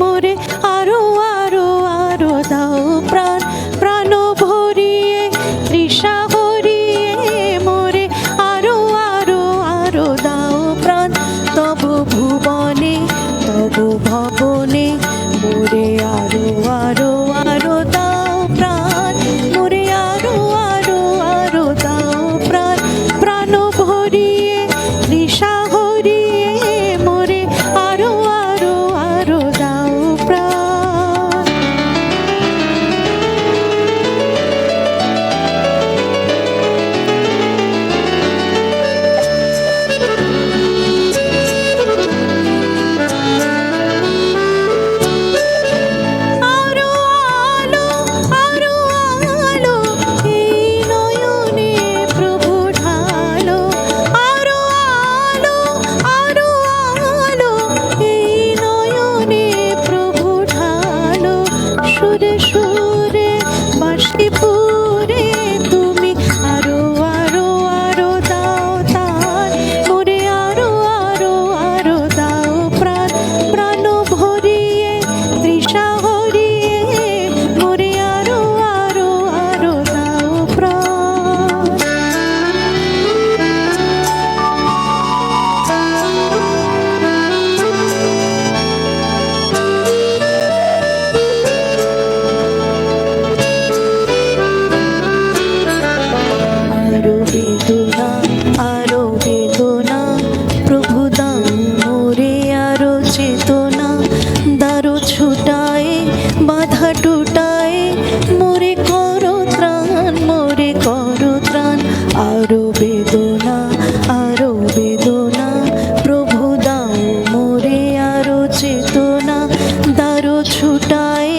মোরে আরো আরো আরো দাও প্রাণ, প্রাণ ভরিয়ে তৃষা হরিয়ে মোরে আরো আরো আরো দাও প্রাণ। তব ভুবনে তব ভবনে মোরে আরো আরো আরো দাও প্রাণ, মোরে আরো আরো আরো দাও প্রাণ। প্রাণ ভরিয়ে তৃষা মোরে আরো আরো আরো দাও প্রাণ। আরো আলো আরো আলো এই নয়নে প্রভু ঢালো, আরো আলো আরো আলো এই নয়নে প্রভু ঢালো। সুরে সুরে বাঁশি পুরে তুমি আরো আরো আরো দাও তান, মোরে আরো আরো আরো দাও প্রাণ। প্রাণ ভরিয়ে তৃষা হরিয়ে মোরে আরো আরো আরো দাও প্রাণ। আরো বেদনা আরো বেদনা প্রভু দাও মোরে আরো চেতনা। দারো ছুটায় বাধা টুটায় মোরে করো ত্রাণ, মোরে করো ত্রাণ। আরো বেদনা আরো বেদনা প্রভু দাও মোরে আরো চেতনা। দারো ছুটায়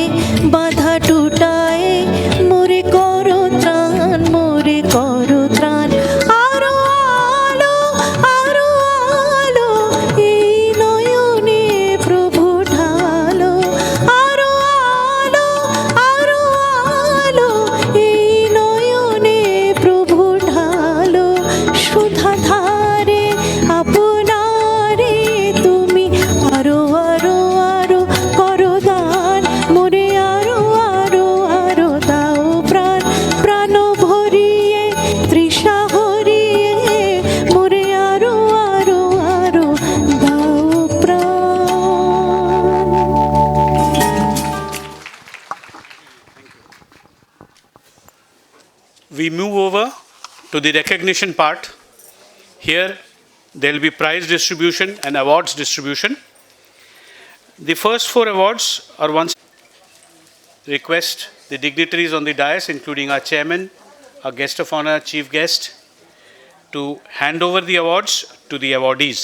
বাধা টুটায় মোরে করো ত্রাণ, মোরে করো ত্রাণ। আরো আলো আরো আলো এই নয়নে প্রভু ঢালো, আরো আলো আরো আলো এই নয়নে প্রভু ঢালো। সুধা ধারে আপনারে তুমি আরো আরো আরো করো দান, মোরে আরো আরো আরো দাও প্রাণ। প্রাণ ভরিয়ে তৃষা হরিয়ে মোরে আরো আরো আরো দাও প্রাণ। We move over to the recognition part. Here there will be prize distribution and awards distribution. The first 4 awards are once request the dignitaries on the dais, including our chairman, our guest of honor, chief guest, to hand over the awards to the awardees.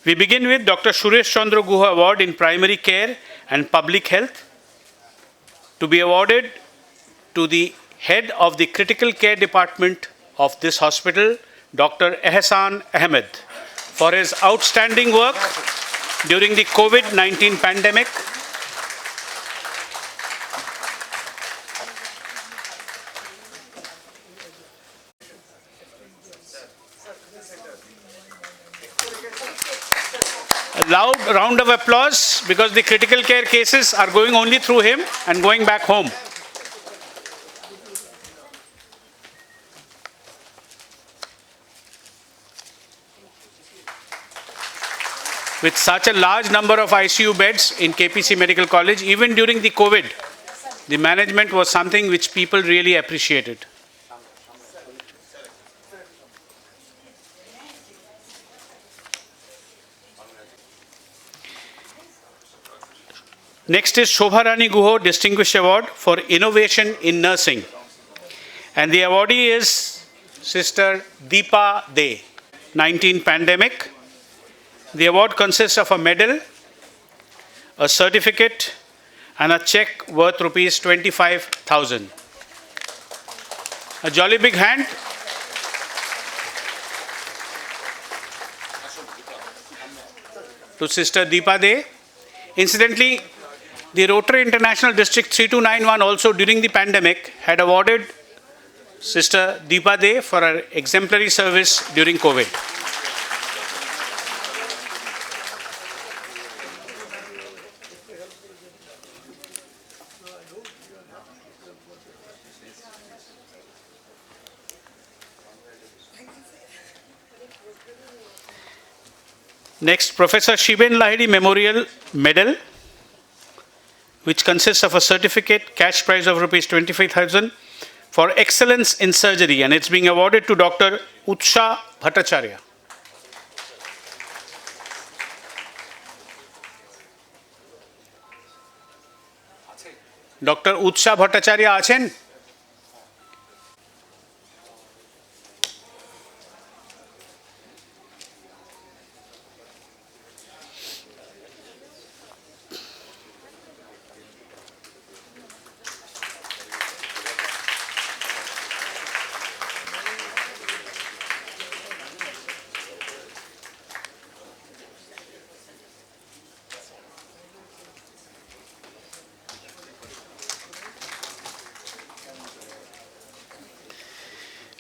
We begin with Dr. Suresh Chandra Guha Award in Primary Care and Public Health, to be awarded to the Head of the Critical Care Department of this hospital, Dr. Ehsan Ahmed, for his outstanding work during the COVID-19 pandemic. A loud round of applause because the critical care cases are going only through him and going back home. With such a large number of ICU beds in KPC Medical College, even during the COVID, the management was something which people really appreciated. Next is Shobha Rani Guho Distinguished Award for Innovation in Nursing. And the awardee is Sister Deepa De. 19 pandemic. The award consists of a medal, a certificate, and a check worth rupees 25,000. A jolly big hand. To Sister Deepa De. Incidentally, the Rotary International District 3291 also during the pandemic had awarded Sister Deepa De for her exemplary service during COVID. Next, Professor Shiben Lahiri Memorial Medal, which consists of a certificate, cash prize of rupees 25,000 for excellence in surgery, and it's being awarded to Dr. Utsha Bhattacharya. Dr. Utsha Bhattacharya achen?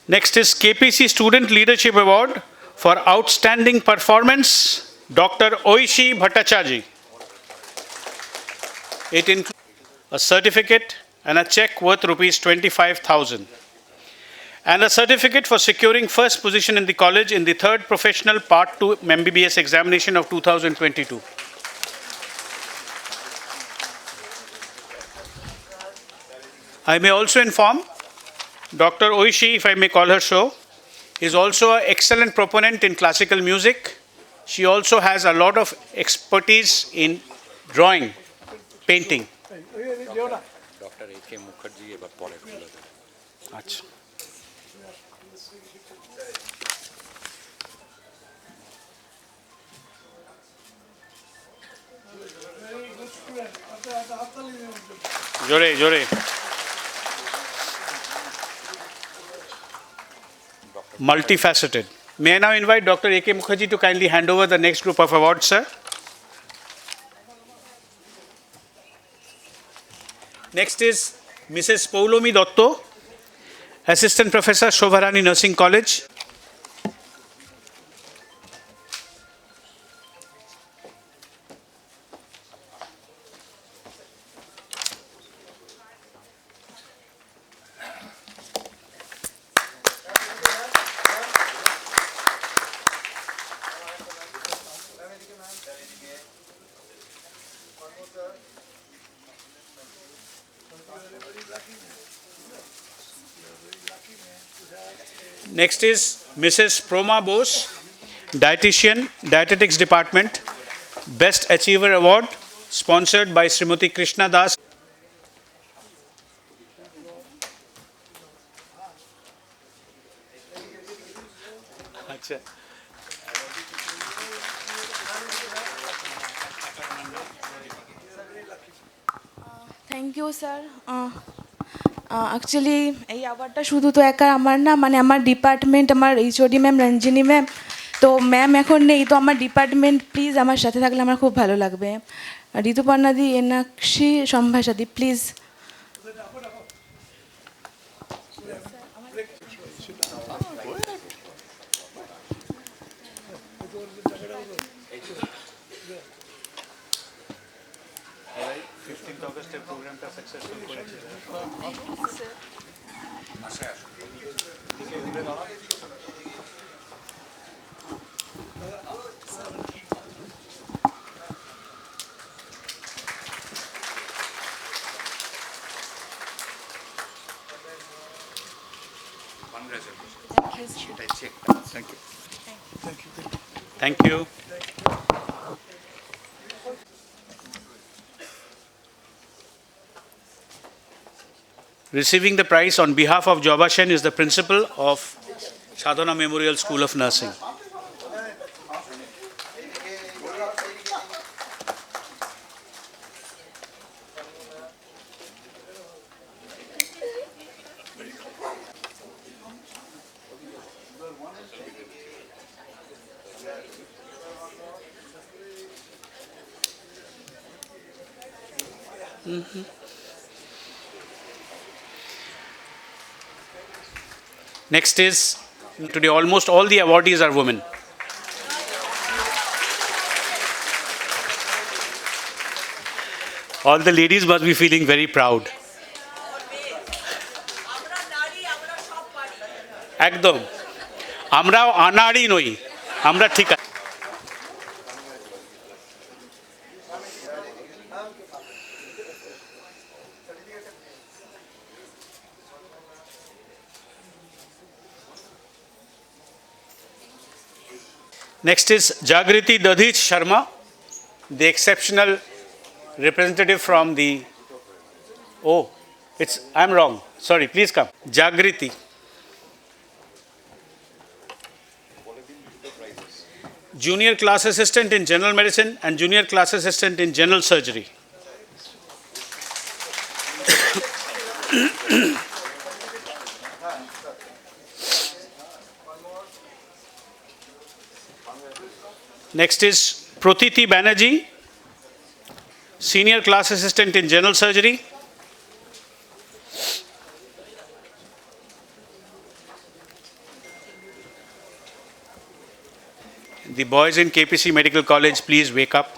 Next is KPC Student Leadership Award for Outstanding Performance, Dr. Oishi Bhattacharya. It includes a certificate and a check worth rupees 25,000. And a certificate for securing first position in the college in the third professional Part 2 MBBS examination of 2022. I may also inform Dr. Oishi, if I may call her so, is also an excellent proponent in classical music. She also has a lot of expertise in drawing, painting. Dr. A.K. Mukherjee এবার পরে খুলে দেবে। আচ্ছা। জোরে জোরে। Multifaceted. May I now invite Dr. A.K. Mukherjee to kindly hand over the next group of awards, sir. Next is Mrs. Paulomi Dotto, Assistant Professor, Shobha Rani Nursing College. Next is Mrs. Proma Bose, Dietitian, Dietetics Department, Best Achiever Award, sponsored by Srimati Krishna Das. Achha. Thank you, sir. Actually এই অ্যাওয়ার্ডটা শুধু তো একা আমার না, মানে আমার department, আমার HOD ma'am Ranjini ma'am, তো ম্যাম এখন নেই, তো আমার ডিপার্টমেন্ট প্লিজ আমার সাথে থাকলে আমার খুব ভালো লাগবে। ঋতুপর্ণাদি, এনাক্ষী, সম্ভাষাদি, please. Thank you. Receiving the prize on behalf of Joba Sen is the principal of Sadhana Memorial School of Nursing. Next is, today almost all the awardees are women. All the ladies must be feeling very proud. একদম, আমরাও আনাড়ি নই, আমরা ঠিক আছি। Next is Jagriti Dadhich Sharma, the exceptional representative from the, I'm wrong, sorry, please come. Jagriti. Junior class assistant in general medicine and junior class assistant in general surgery. Next is Protiti Banerjee, senior class assistant in general surgery. The boys in KPC Medical College, please wake up.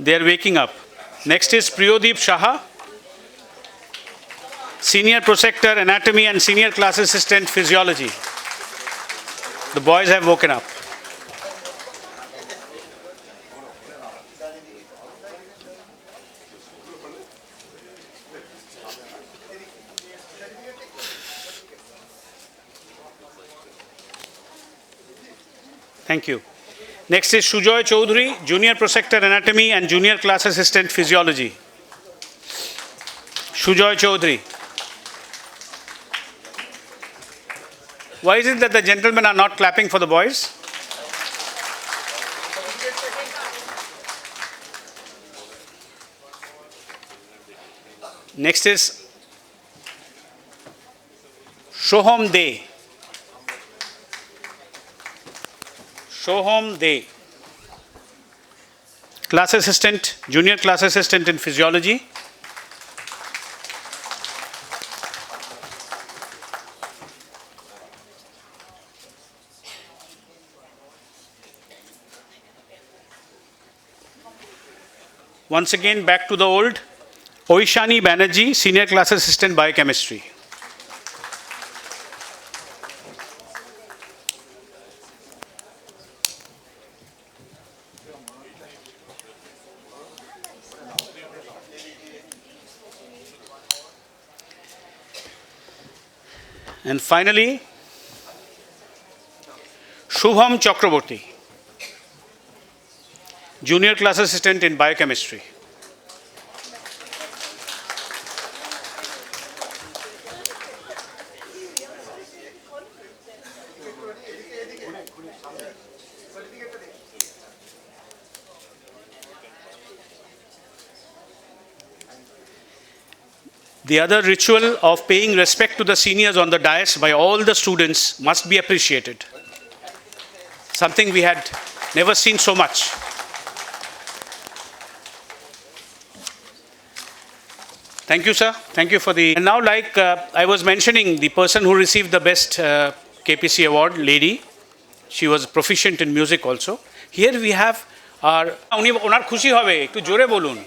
They are waking up. Next is Priyodeep Shaha, senior prosector anatomy and senior class assistant physiology. The boys have woken up. Thank you. Next is Sujoy Chaudhary, junior prosector anatomy and junior class assistant physiology. Sujoy Chaudhary. Why is it that the gentlemen are not clapping for the boys? Next is Shoham De. Shoham De, class assistant, junior class assistant in physiology. Once again, back to the old. Oishani Banerjee, senior class assistant biochemistry. And finally, Shubham Chakraborty, junior class assistant in biochemistry. The other ritual of paying respect to the seniors on the dais by all the students must be appreciated. Something we had never seen so much. Thank you, sir. Thank you for the... And now, like I was mentioning, the person who received the best KPC award, lady, she was proficient in music also. Here we have our... উনি ওনার খুশি হবে, একটু জোরে বলুন।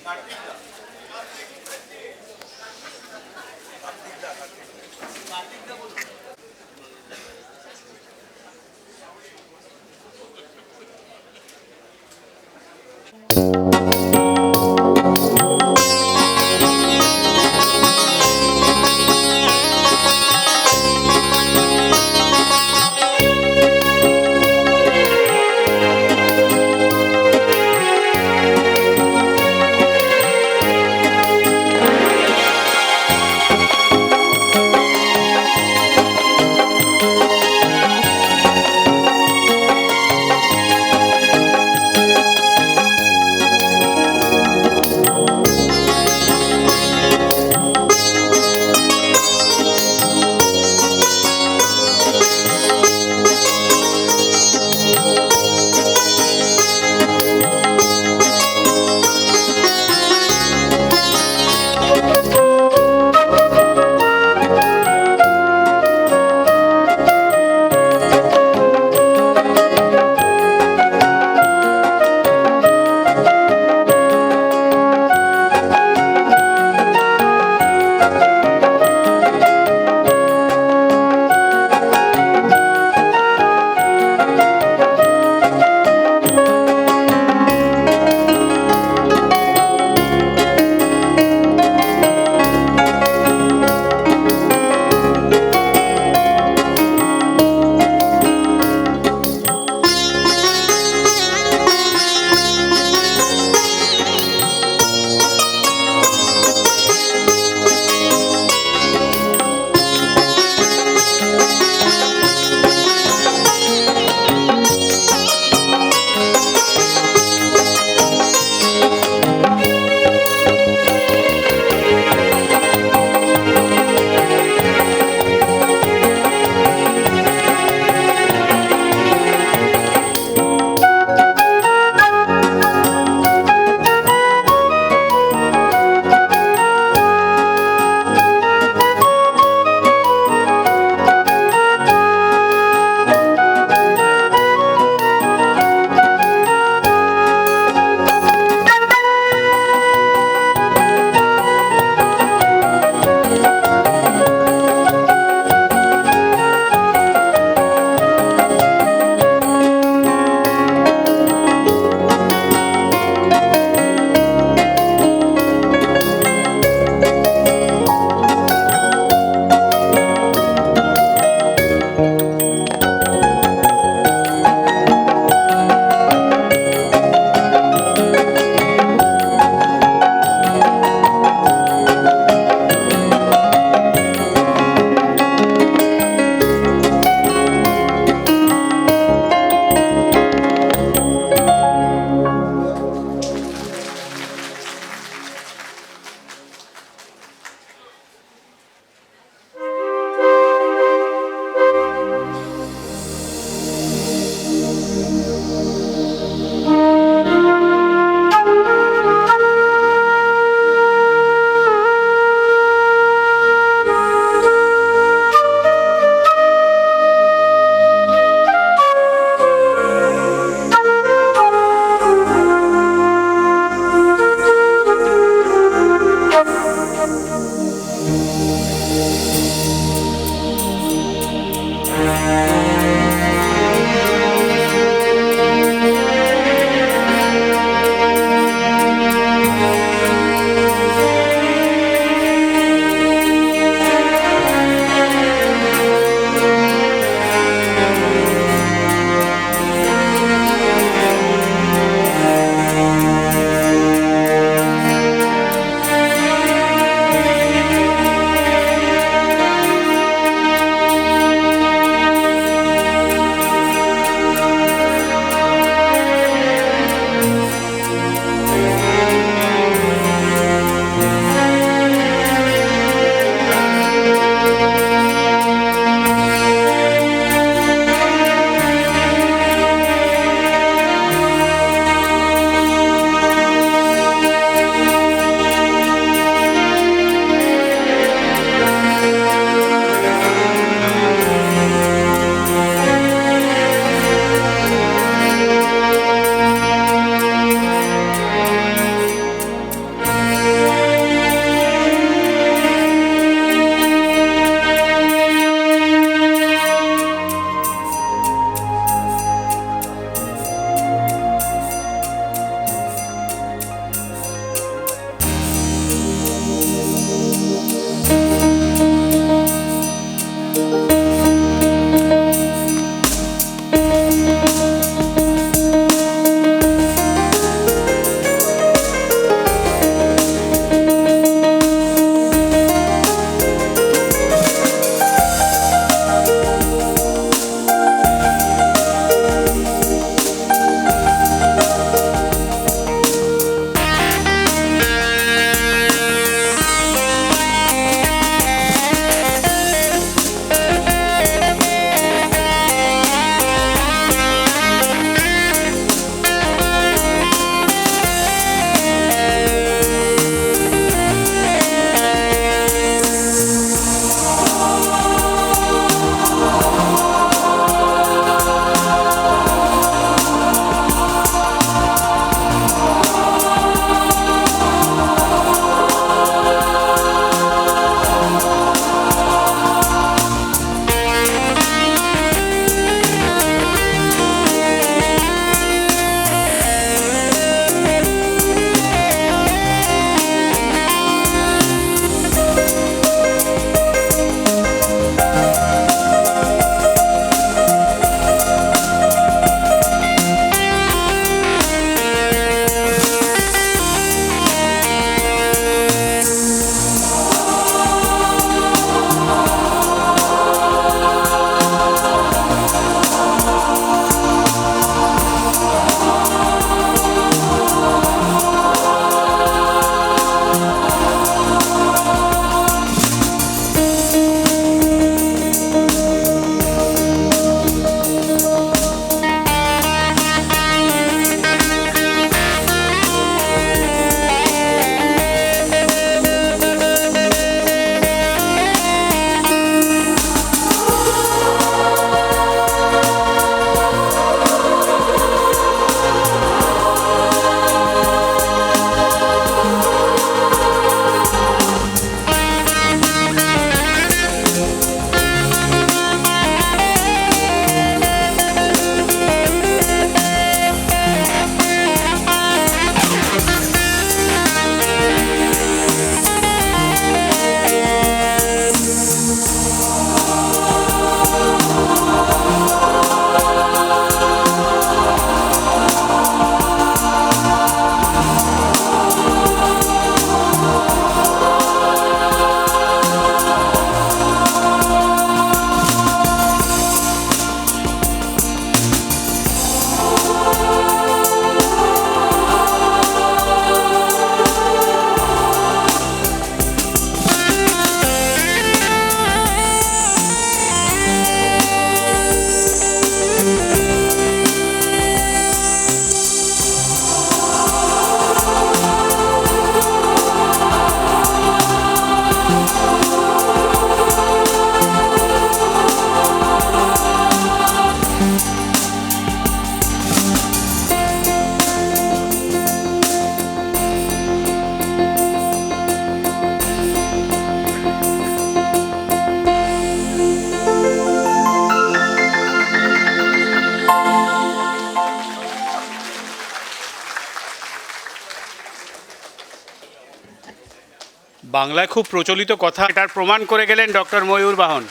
বাংলায় খুব প্রচলিত কথা, এটার প্রমাণ করে গেলেন ডক্টর ময়ূর বাহন।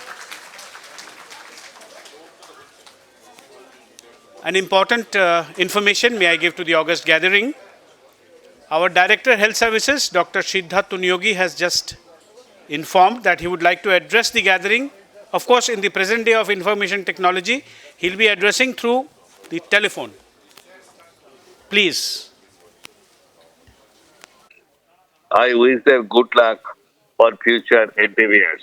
An important information may I give to the August gathering. Our Director Health Services, Dr. Siddharth Tunyogi, has just informed that he would like to address the gathering. Of course, in the present day of information technology, he'll be addressing through the telephone. Please. I wish them good luck for future endeavors.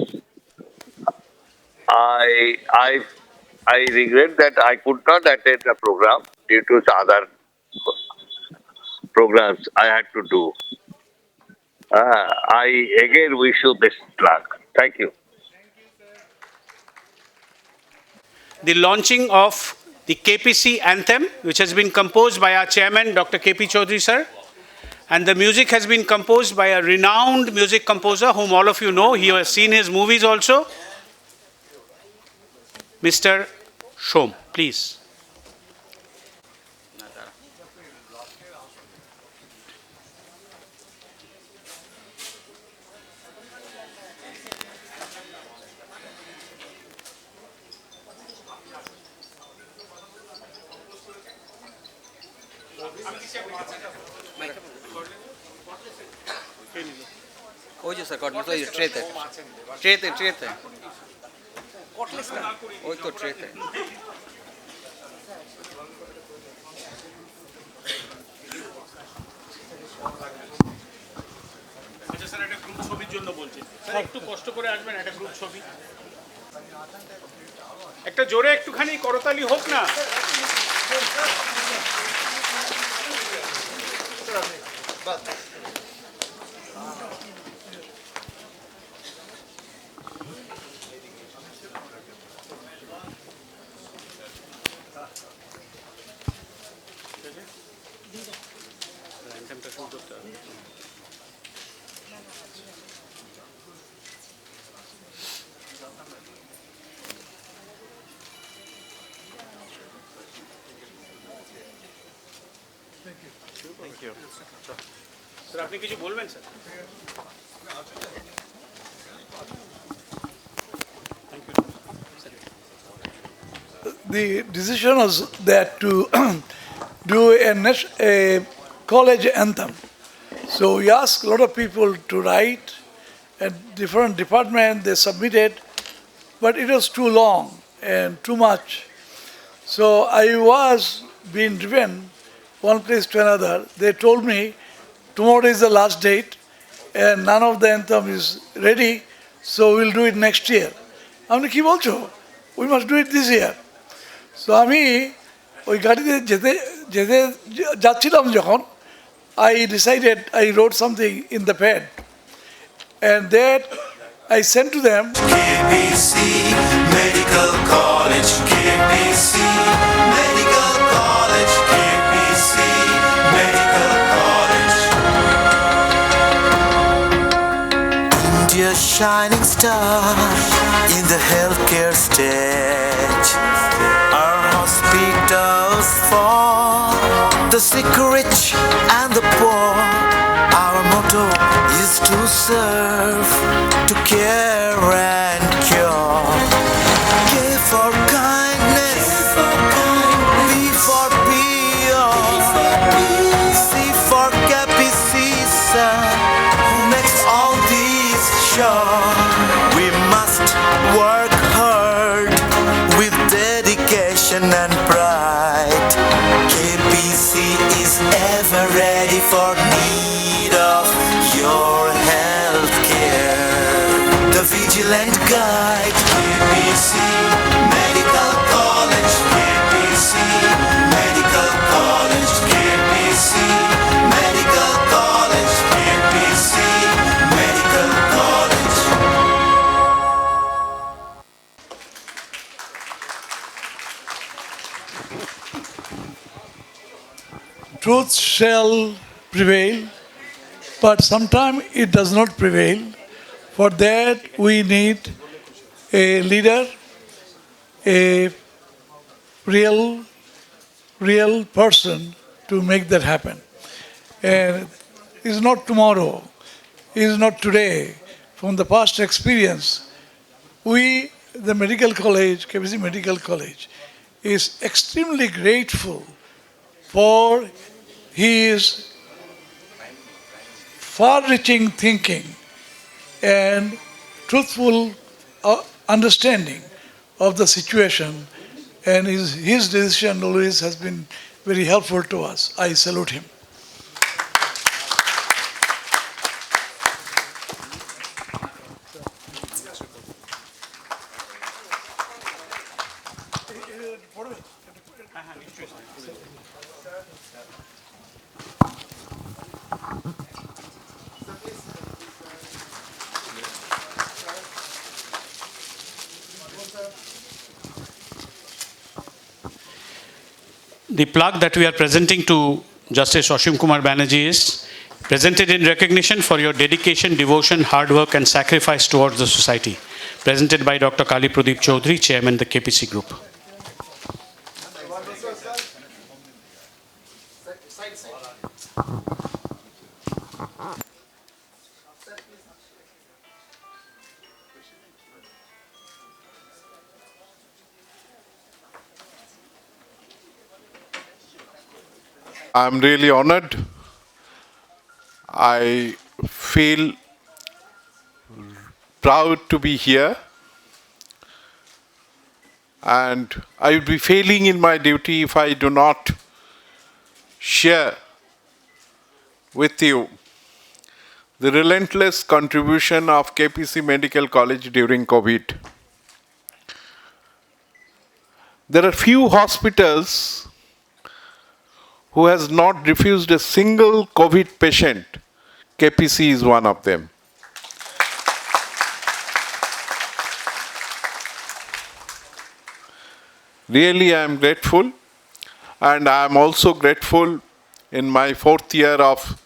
I regret that I could not attend the program due to other programs I had to do. I again wish you best luck. Thank you. The launching of the KPC anthem, which has been composed by our chairman, Dr. KP Chaudhary sir, and the music has been composed by a renowned music composer whom all of you know. You have seen his movies also, Mr. Shom, please. ওই যে sir কটলেস ওই ট্রেতে ট্রেতে ট্রেতে ওই তো ট্রেতে আচ্ছা স্যার, একটা গ্রুপ ছবির জন্য বলছি স্যার, একটু কষ্ট করে আসবেন, একটা গ্রুপ ছবি, একটা জোরে একটুখানি করতালি হোক না। স্যার আপনি কিছু বলবেন sir? The decision was that to do a college anthem. So we asked a lot of people to write, and different departments they submitted, but it was too long and too much. So I was being driven one place to another. They told me tomorrow is the last date and none of the anthem is ready, so we'll do it next year. আমি কি বলছো? We must do it this year. So আমি ওই গাড়িতে যেতে যেতে যাচ্ছিলাম যখন, I decided, I wrote something in the pad, and that I sent to them. KPC Medical College, KPC Medical College, KPC Medical College. India's shining star in the healthcare stage. Our hospitals for the sick, rich and the poor. Our motto is to serve, to care and cure. K for kindness, P for pure, C for Capicisa, who makes all these sure. We must work hard with dedication and pride. KPC is ever ready for need of your health care. The vigilant guide, KPC Medical College, KPC Medical College, KPC Medical College, KPC Medical College. Truth shall prevail, but sometimes it does not prevail. For that we need a leader, a real person to make that happen. And it's not tomorrow, is not today. From the past experience, we, the medical college, KBC Medical College, is extremely grateful for his far-reaching thinking and truthful understanding of the situation, and his decision always has been very helpful to us. I salute him. The plaque that we are presenting to Justice Ashim Kumar Banerjee is presented in recognition for your dedication, devotion, hard work and sacrifice towards the society. Presented by Dr. Kali Pradeep Chaudhary, Chairman, the KPC Group. I'm really honored. I feel proud to be here, and I would be failing in my duty if I do not share with you the relentless contribution of KPC Medical College during COVID. There are few hospitals who has not refused a single COVID patient. KPC is one of them. Really, I am grateful, and I am also grateful in my 4th year of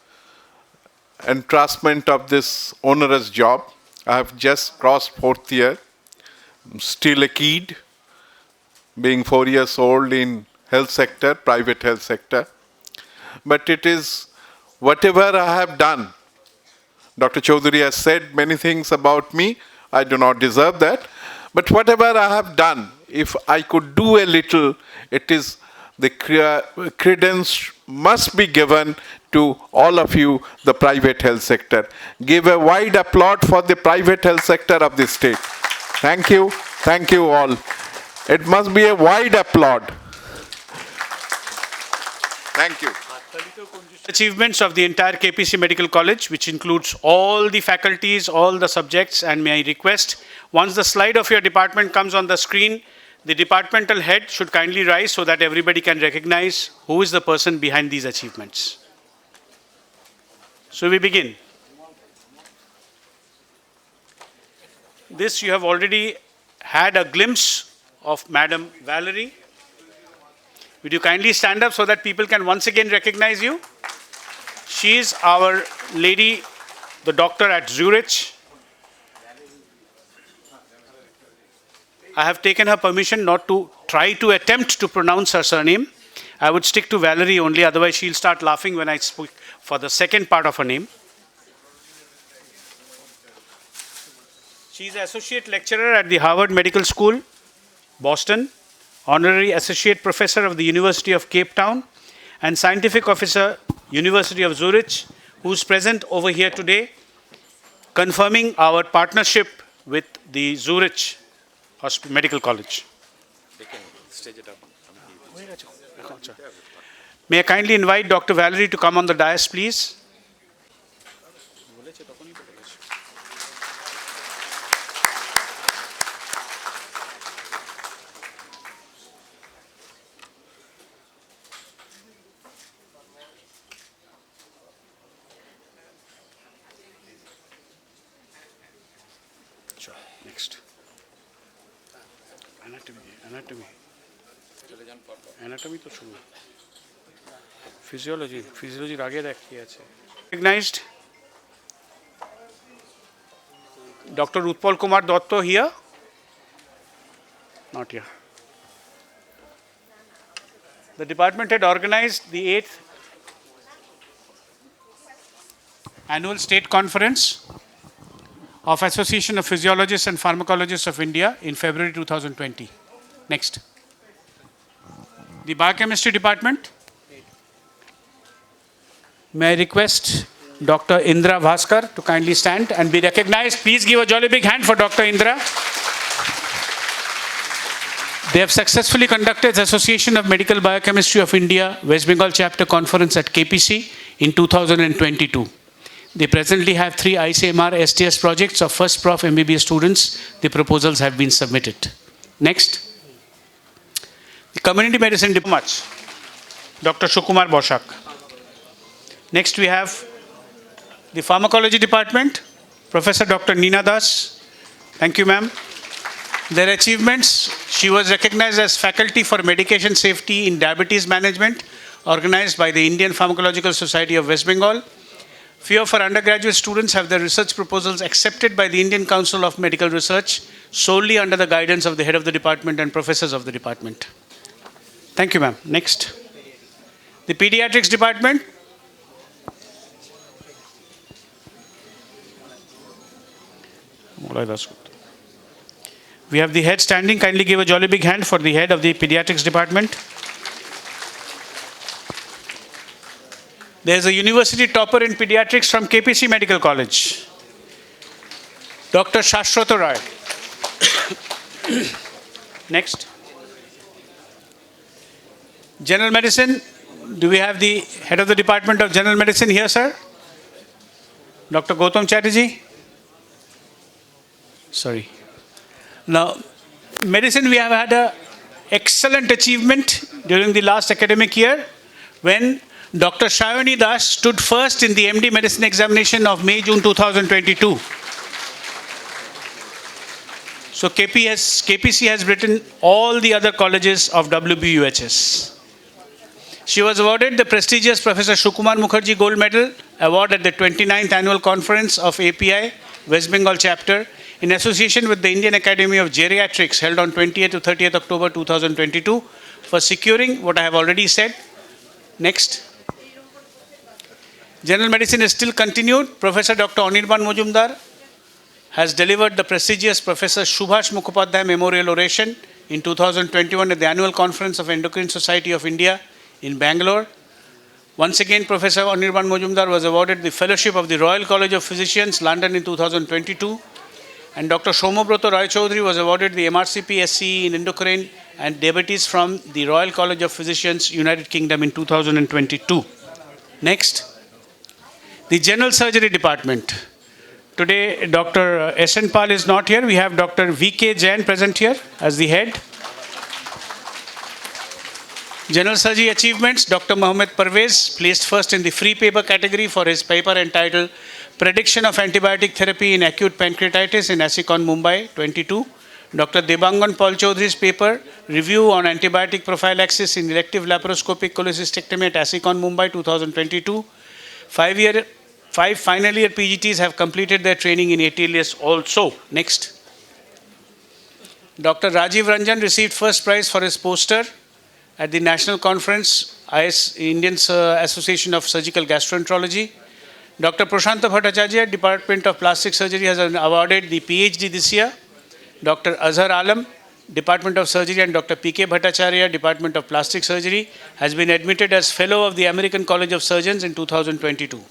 entrustment of this onerous job. I have just crossed 4th year. I'm still a kid, being 4 years old in health sector, private health sector. But it is whatever I have done. Dr. Chaudhary has said many things about me. I do not deserve that. But whatever I have done, if I could do a little, it is the credence must be given to all of you, the private health sector. Give a wide applause for the private health sector of the state. Thank you. Thank you all. It must be a wide applause. Thank you. Achievements of the entire KPC Medical College, which includes all the faculties, all the subjects, and may I request, once the slide of your department comes on the screen, the departmental head should kindly rise so that everybody can recognize who is the person behind these achievements. So we begin. This you have already had a glimpse of Madam Valerie. Would you kindly stand up so that people can once again recognize you? She is our lady, the doctor at Zurich. I have taken her permission not to try to attempt to pronounce her surname. I would stick to Valerie only, otherwise she'll start laughing when I speak for the second part of her name. She is Associate Lecturer at the Harvard Medical School, Boston, Honorary Associate Professor of the University of Cape Town, and Scientific Officer, University of Zurich, who is present over here today, confirming our partnership with the Zurich Medical College. They can stage it up. May I kindly invite Dr. Valerie to come on the dais, please? Sure. Next. Anatomy. Anatomy to shuru. Physiology आगे रखी है. Recognized. Dr. Utpal Kumar Dotto here? Not here. The department had organized the 8th Annual State Conference of Association of Physiologists and Pharmacologists of India in February 2020. Next. The Biochemistry Department. May I request Dr. Indra Bhaskar to kindly stand and be recognized. Please give a jolly big hand for Dr. Indra. They have successfully conducted the Association of Medical Biochemistry of India West Bengal Chapter Conference at KPC in 2022. They presently have 3 ICMR STS projects of first prof MBBS students. The proposals have been submitted. Next. The Community Medicine Department, Dr. Sukumar Boshak. Next we have the Pharmacology Department, Professor Dr. Neena Das. Thank you, ma'am. Their achievements: she was recognized as Faculty for Medication Safety in Diabetes Management, organized by the Indian Pharmacological Society of West Bengal. Few of our undergraduate students have their research proposals accepted by the Indian Council of Medical Research solely under the guidance of the head of the department and professors of the department. Thank you, ma'am. Next. The Pediatrics Department. We have the head standing. Kindly give a jolly big hand for the head of the Pediatrics Department. There is a university topper in pediatrics from KPC Medical College, Dr. Shashwata Roy. Next. General Medicine. Do we have the head of the Department of General Medicine here, sir? Dr. Gautam Chatterjee. Sorry. Now, medicine, we have had an excellent achievement during the last academic year when Dr. Shayoni Das stood first in the MD Medicine examination of May-June 2022. So KPC has beaten all the other colleges of WBUHS. She was awarded the prestigious Professor Sukumar Mukherjee Gold Medal Award at the 29th Annual Conference of API West Bengal Chapter in association with the Indian Academy of Geriatrics held on 20th to 30th October 2022 for securing what I have already said. Next. General Medicine is still continued. Professor Dr. Anirban Majumdar has delivered the prestigious Professor Subhash Mukhopadhyay Memorial Oration in 2021 at the Annual Conference of Endocrine Society of India in Bangalore. Once again, Professor Anirban Majumdar was awarded the Fellowship of the Royal College of Physicians, London in 2022. And Dr. Somobrata Roy Chaudhary was awarded the MRCP SCE in Endocrine and Diabetes from the Royal College of Physicians, United Kingdom in 2022. Next. The General Surgery Department. Today, Dr. S.N. Pal is not here. We have Dr. V.K. Jain present here as the head. General Surgery Achievements, Dr. Mohammed Parvez placed first in the free paper category for his paper entitled Prediction of Antibiotic Therapy in Acute Pancreatitis in ASICON Mumbai 22. Dr. Debangan Paul Chaudhary's paper Review on Antibiotic Prophylaxis in Elective Laparoscopic Cholecystectomy at ASICON Mumbai 2022. 5 final year PGTs have completed their training in ATLS also. Next. Dr. Rajiv Ranjan received first prize for his poster at the National Conference, Indian Association of Surgical Gastroenterology. Dr. Prashanta Bhattacharya, Department of Plastic Surgery, has awarded the PhD this year. Dr. Azhar Alam, Department of Surgery, and Dr. P.K. Bhattacharya, Department of Plastic Surgery, has been admitted as Fellow of the American College of Surgeons in 2022.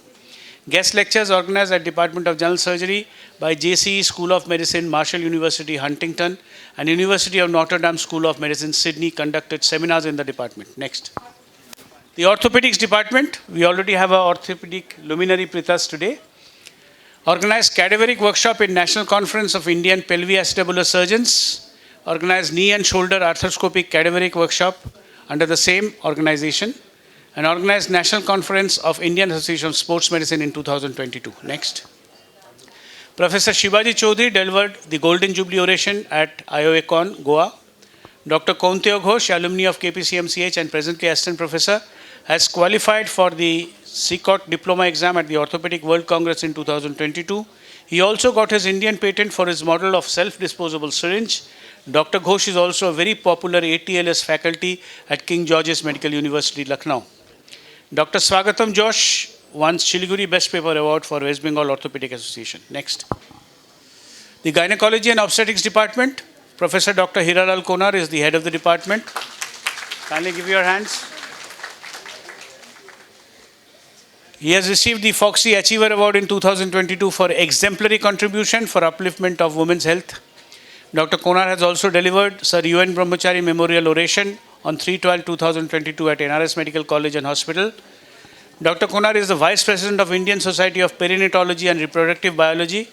Guest lectures organized at Department of General Surgery by JCE School of Medicine, Marshall University, Huntington, and University of Notre Dame School of Medicine, Sydney, conducted seminars in the department. Next. The Orthopedics Department, we already have an orthopedic luminary with us today, organized cadaveric workshop in National Conference of Indian Pelviacetabular Surgeons, organized knee and shoulder arthroscopic cadaveric workshop under the same organization, and organized National Conference of Indian Association of Sports Medicine in 2022. Next. Professor Shivaji Chaudhary delivered the Golden Jubilee Oration at IOACON, Goa. Dr. Kaunteo Ghosh, alumni of KPCMCH and presently Assistant Professor, has qualified for the CCOT Diploma exam at the Orthopedic World Congress in 2022. He also got his Indian patent for his model of self-disposable syringe. Dr. Ghosh is also a very popular ATLS faculty at King George's Medical University, Lucknow. Dr. Swagatam Josh won Siliguri Best Paper Award for West Bengal Orthopedic Association. Next. The Gynecology and Obstetrics Department, Professor Dr. Hiralal Konar is the head of the department. Kindly give your hands. He has received the Foxy Achiever Award in 2022 for exemplary contribution for upliftment of women's health. Dr. Konar has also delivered Sir UN Brahmachari Memorial Oration on 3/12/2022 at NRS Medical College and Hospital. Dr. Konar is the Vice President of Indian Society of Perinatology and Reproductive Biology,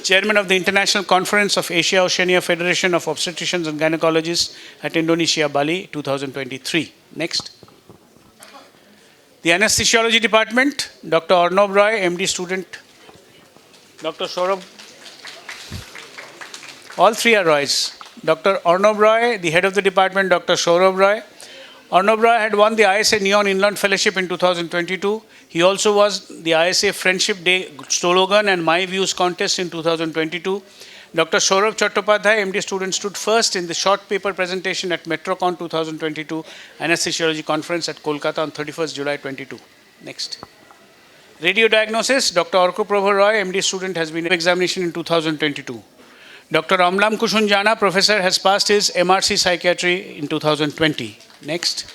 Chairman of the International Conference of Asia Oceania Federation of Obstetricians and Gynecologists at Indonesia, Bali, 2023. Next. The Anesthesiology Department, Dr. Arnob Roy, MD student, Dr. Saurabh, all three are Roys. Dr. Arnob Roy, the head of the department, Dr. Saurabh Roy. Arnob Roy had won the ISA Neon Inland Fellowship in 2022. He also was the ISA Friendship Day slogan and My Views contest in 2022. Dr. Saurabh Chattopadhyay, MD student, stood first in the short paper presentation at Metrocon 2022 Anesthesiology Conference at Kolkata on 31st July 22. Next. Radio Diagnosis, Dr. Orko Prabhu Roy, MD student, has been examination in 2022. Dr. Amlam Kushunjana, professor, has passed his MRC Psychiatry in 2020. Next.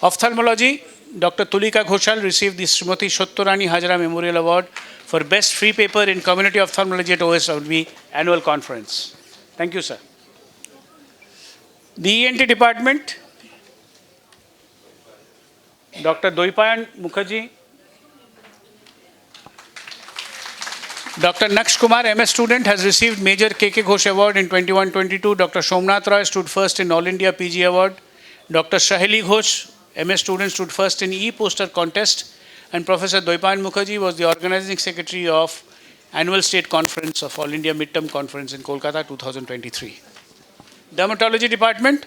Ophthalmology, Dr. Tulika Ghoshal received the Srimati Shottorani Hajra Memorial Award for Best Free Paper in Community Ophthalmology at OSWB Annual Conference. Thank you, sir. The ENT Department, Dr. Doipayan Mukherjee, Dr. Naksh Kumar, MS student, has received Major KK Ghosh Award in 21-22. Dr. Somnath Roy stood first in All India PG Award. Dr. Shahili Ghosh, MS student, stood first in E-Poster Contest. And Professor Doipayan Mukherjee was the organizing secretary of Annual State Conference of All India Midterm Conference in Kolkata 2023. Dermatology Department,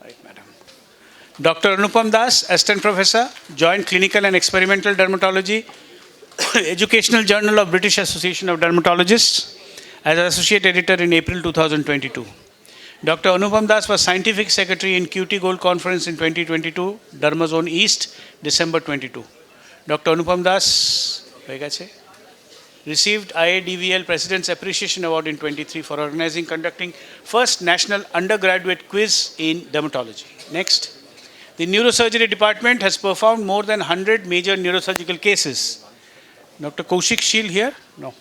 right, madam. Dr. Anupam Das, Assistant Professor, Joint Clinical and Experimental Dermatology, Educational Journal of British Association of Dermatologists, as Associate Editor in April 2022. Dr. Anupam Das was Scientific Secretary in QT Gold Conference in 2022, Derma Zone East, December 22. Dr. Anupam Das received IADVL President's Appreciation Award in 23 for organizing, conducting first national undergraduate quiz in dermatology. Next. The Neurosurgery Department has performed more than 100 major neurosurgical cases. Dr. Kaushik Sheel here? No.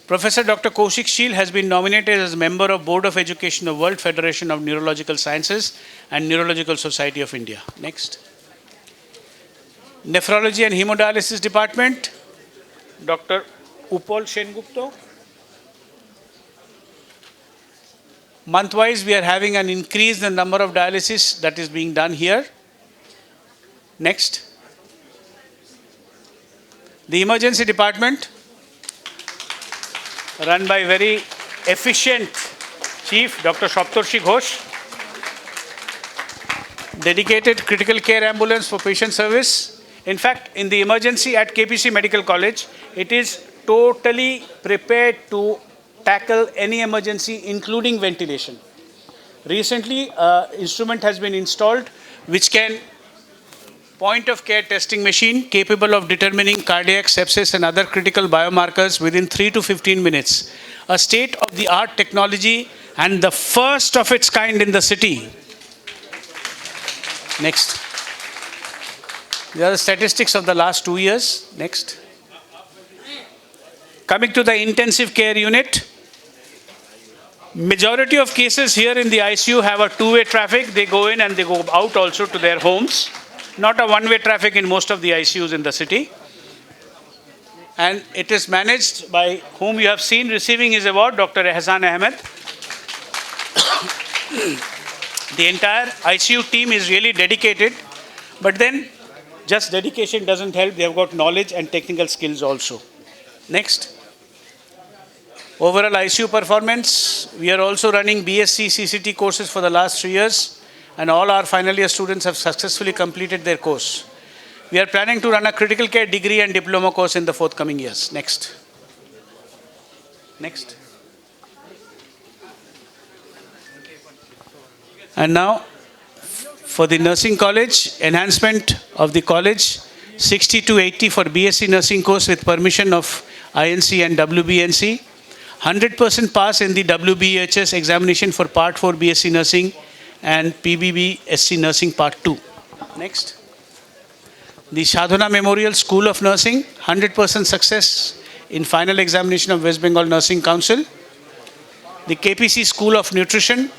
Professor Dr. Kaushik Sheel has been nominated as a member of Board of Education of World Federation of Neurological Sciences and Neurological Society of India. Next. Nephrology and Hemodialysis Department, Dr. Upal Sengupta. Month-wise, we are having an increase in the number of dialysis that is being done here. Next. The Emergency Department, run by very efficient Chief, Dr. Saptarshi Ghosh. Dedicated critical care ambulance for patient service. In fact, in the emergency at KPC Medical College, it is totally prepared to tackle any emergency, including ventilation. Recently, an instrument has been installed which can point of care testing machine capable of determining cardiac sepsis and other critical biomarkers within 3 to 15 minutes. A state-of-the-art technology and the first of its kind in the city. Next. These are the statistics of the last 2 years. Next. Coming to the intensive care unit. Majority of cases here in the ICU have a two-way traffic. They go in and they go out also to their homes. Not a one-way traffic in most of the ICUs in the city. And it is managed by whom you have seen receiving his award, Dr. Ehsan Ahmed. The entire ICU team is really dedicated, but then just dedication doesn't help. They have got knowledge and technical skills also. Next. Overall ICU performance, we are also running BSc CCT courses for the last 3 years. And all our final year students have successfully completed their course. We are planning to run a critical care degree and diploma course in the forthcoming years. Next. Next. And now, For the nursing college, enhancement of the college, 60 to 80 for BSc nursing course with permission of INC and WBNC. 100% pass in the WBHS examination for Part 4 BSc nursing and PBB SC nursing Part 2. Next. The Sadhana Memorial School of Nursing, 100% success in final examination of West Bengal Nursing Council. The KPC School of Nutrition,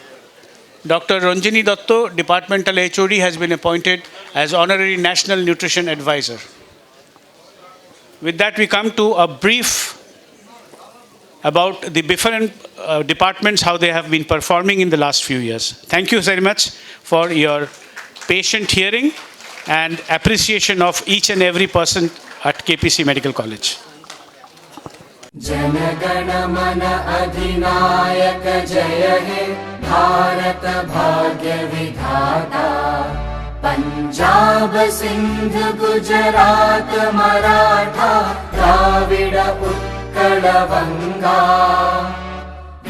Dr. Ranjini Datto, Departmental HOD, has been appointed as Honorary National Nutrition Advisor. With that, we come to a brief about the different departments, how they have been performing in the last few years. Thank you very much for your patient hearing and appreciation of each and every person at KPC Medical College. जनगण मन अधिनायक जय हे भारत भाग्य विधाता पंजाब सिंध गुजरात मराठा द्राविड उत्कल बंगा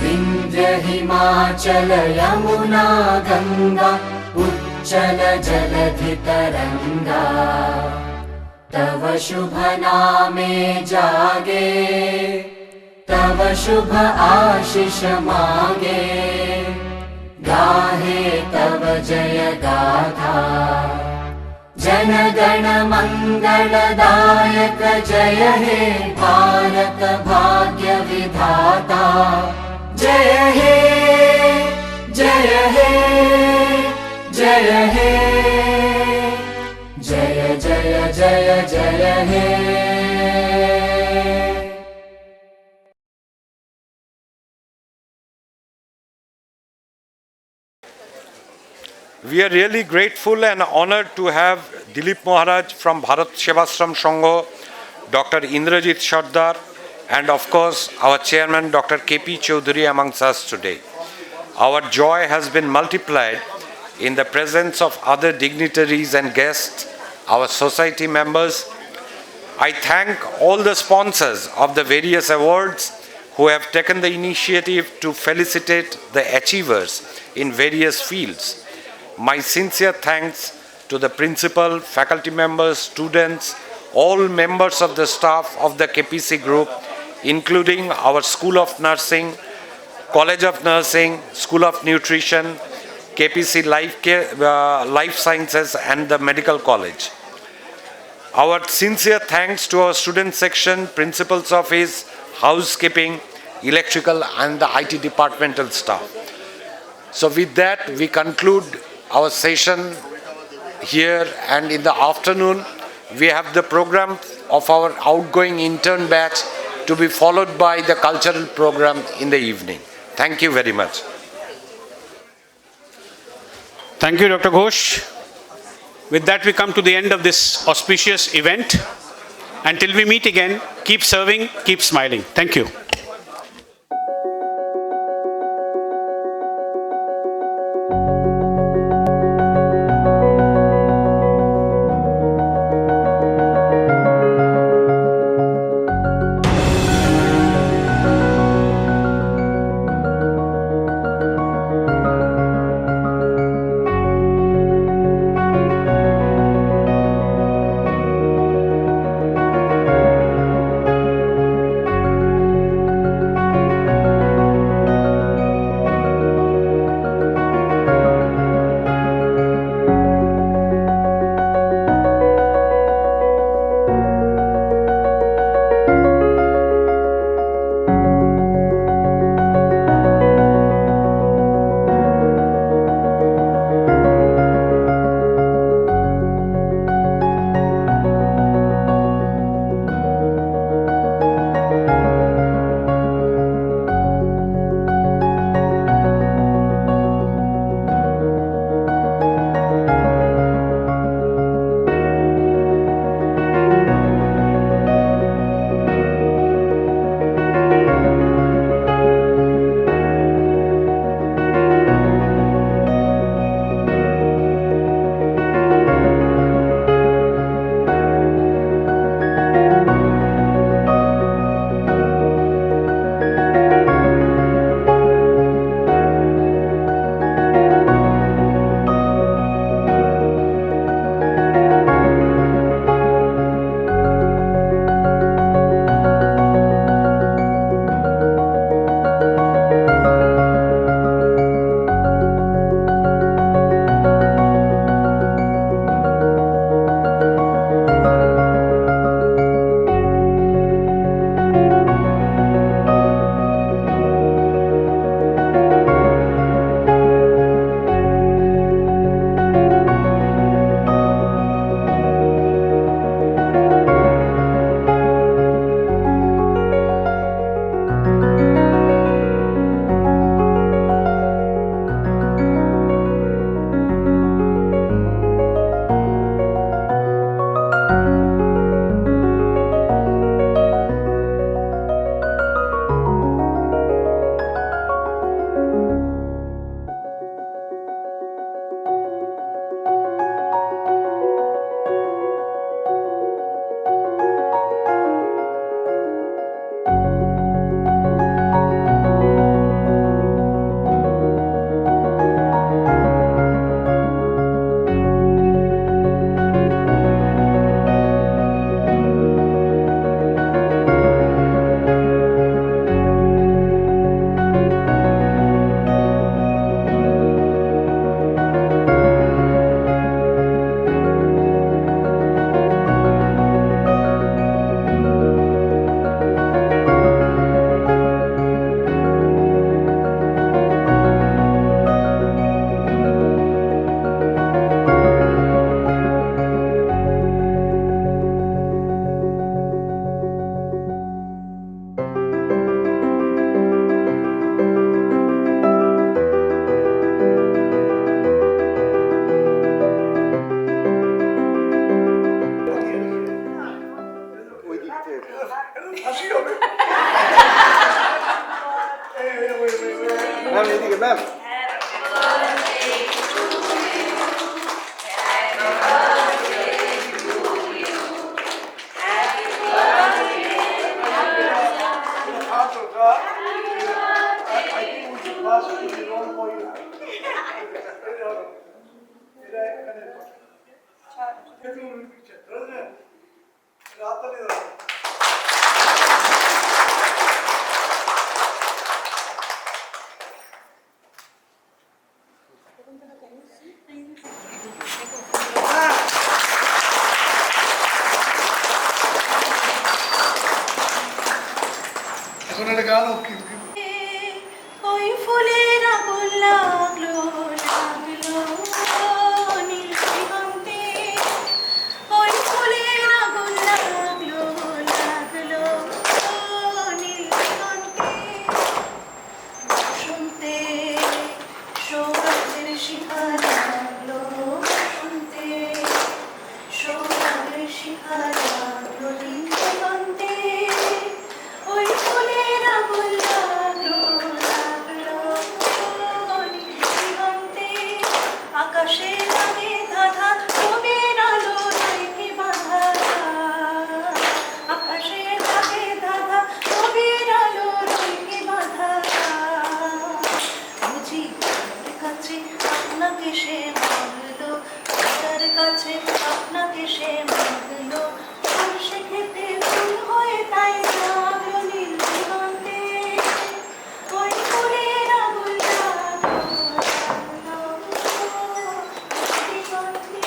विंध्य हिमाचल यमुना गंगा उच्चल जलधि तरंगा तव शुभ नामे जागे तव शुभ आशीष मांगे गाहे तव जय गाथा जन गण मंगलदायक जय हे भारत भाग्य विधाता जय हे जय हे जय हे जय जय जय जय हे We are really grateful and honored to have Dilip Maharaj from Bharat Sevashram Sangha, Dr. Indrajit Sardar, and of course our chairman Dr. KP Chaudhary amongst us today. Our joy has been multiplied in the presence of other dignitaries and guests, our society members. I thank all the sponsors of the various awards who have taken the initiative to felicitate the achievers in various fields. My sincere thanks to the principal, faculty members, students, all members of the staff of the KPC group, including our School of Nursing, College of Nursing, School of Nutrition, KPC Life Sciences and the Medical College. Our sincere thanks to our student section, principal's office, housekeeping, electrical and the IT departmental staff. So with that, we conclude our session here, and in the afternoon, we have the program of our outgoing intern batch to be followed by the cultural program in the evening. Thank you very much. Thank you, Dr. Ghosh. With that, we come to the end of this auspicious event. Until we meet again, keep serving, keep smiling. Thank you. Ma'am এদিকে ma'am এখন একটা গান কি ওই ফুলের আগুন লাগলো লাগলো নীল দিগন্তে ওই ফুলের আগুন লাগলো লাগলো নীল দিগন্তে শুনতে সৌরভের শিখা লাগলো শুনতে সৌরভের শিখা লাগলো নীল দিগন্তে ওই ফুলের আগুন লাগলো লাগলো নীল দিগন্তে আকাশে লাগে ধাঁধা রবির আলো রইকে বাঁধা আকাশে লাগে ধাঁধা রবির আলো রইকে বাঁধা বুঝি তার কাছে আপনাকে সে মাগলো তার কাছে আপনাকে সে মাগলো আর সে খেতে ফুল হয়ে তাই জাগলো নীল দিগন্তে ওই ফুলের আগুন লাগলো লাগলো নীল দিগন্তে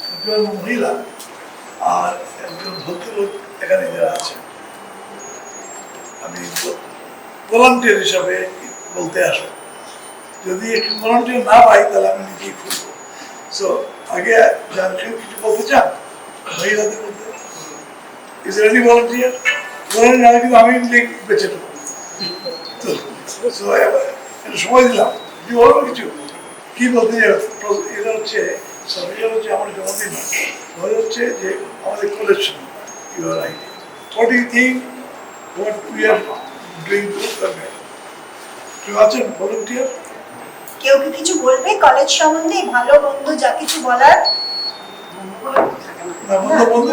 একজন মহিলা আর একজন ভদ্রলোক এখানে যারা আছে আমি ভলান্টিয়ার হিসাবে বলতে আসো যদি একটু ভলান্টিয়ার না পাই তাহলে আমি নিজেই খুলবো সো আগে যার কেউ কিছু বলতে চান মহিলাদের বলতে ইজ এনি ভলান্টিয়ার ভলান্টিয়ার না কিন্তু আমি নিজেই বেছে নেবো তো সো একটু সময় দিলাম কি বলবো কিছু কি বলতে চাই এটা হচ্ছে সাবজেক্ট হচ্ছে আমার জন্মদিন না মনে হচ্ছে যে আমাদের collection your idea what you think what we are doing কেউ আছেন ভলেন্টিয়ার কেউ কি কিছু বলবে কলেজ সম্বন্ধে ভালো মন্দ যা কিছু বলার না বন্ধু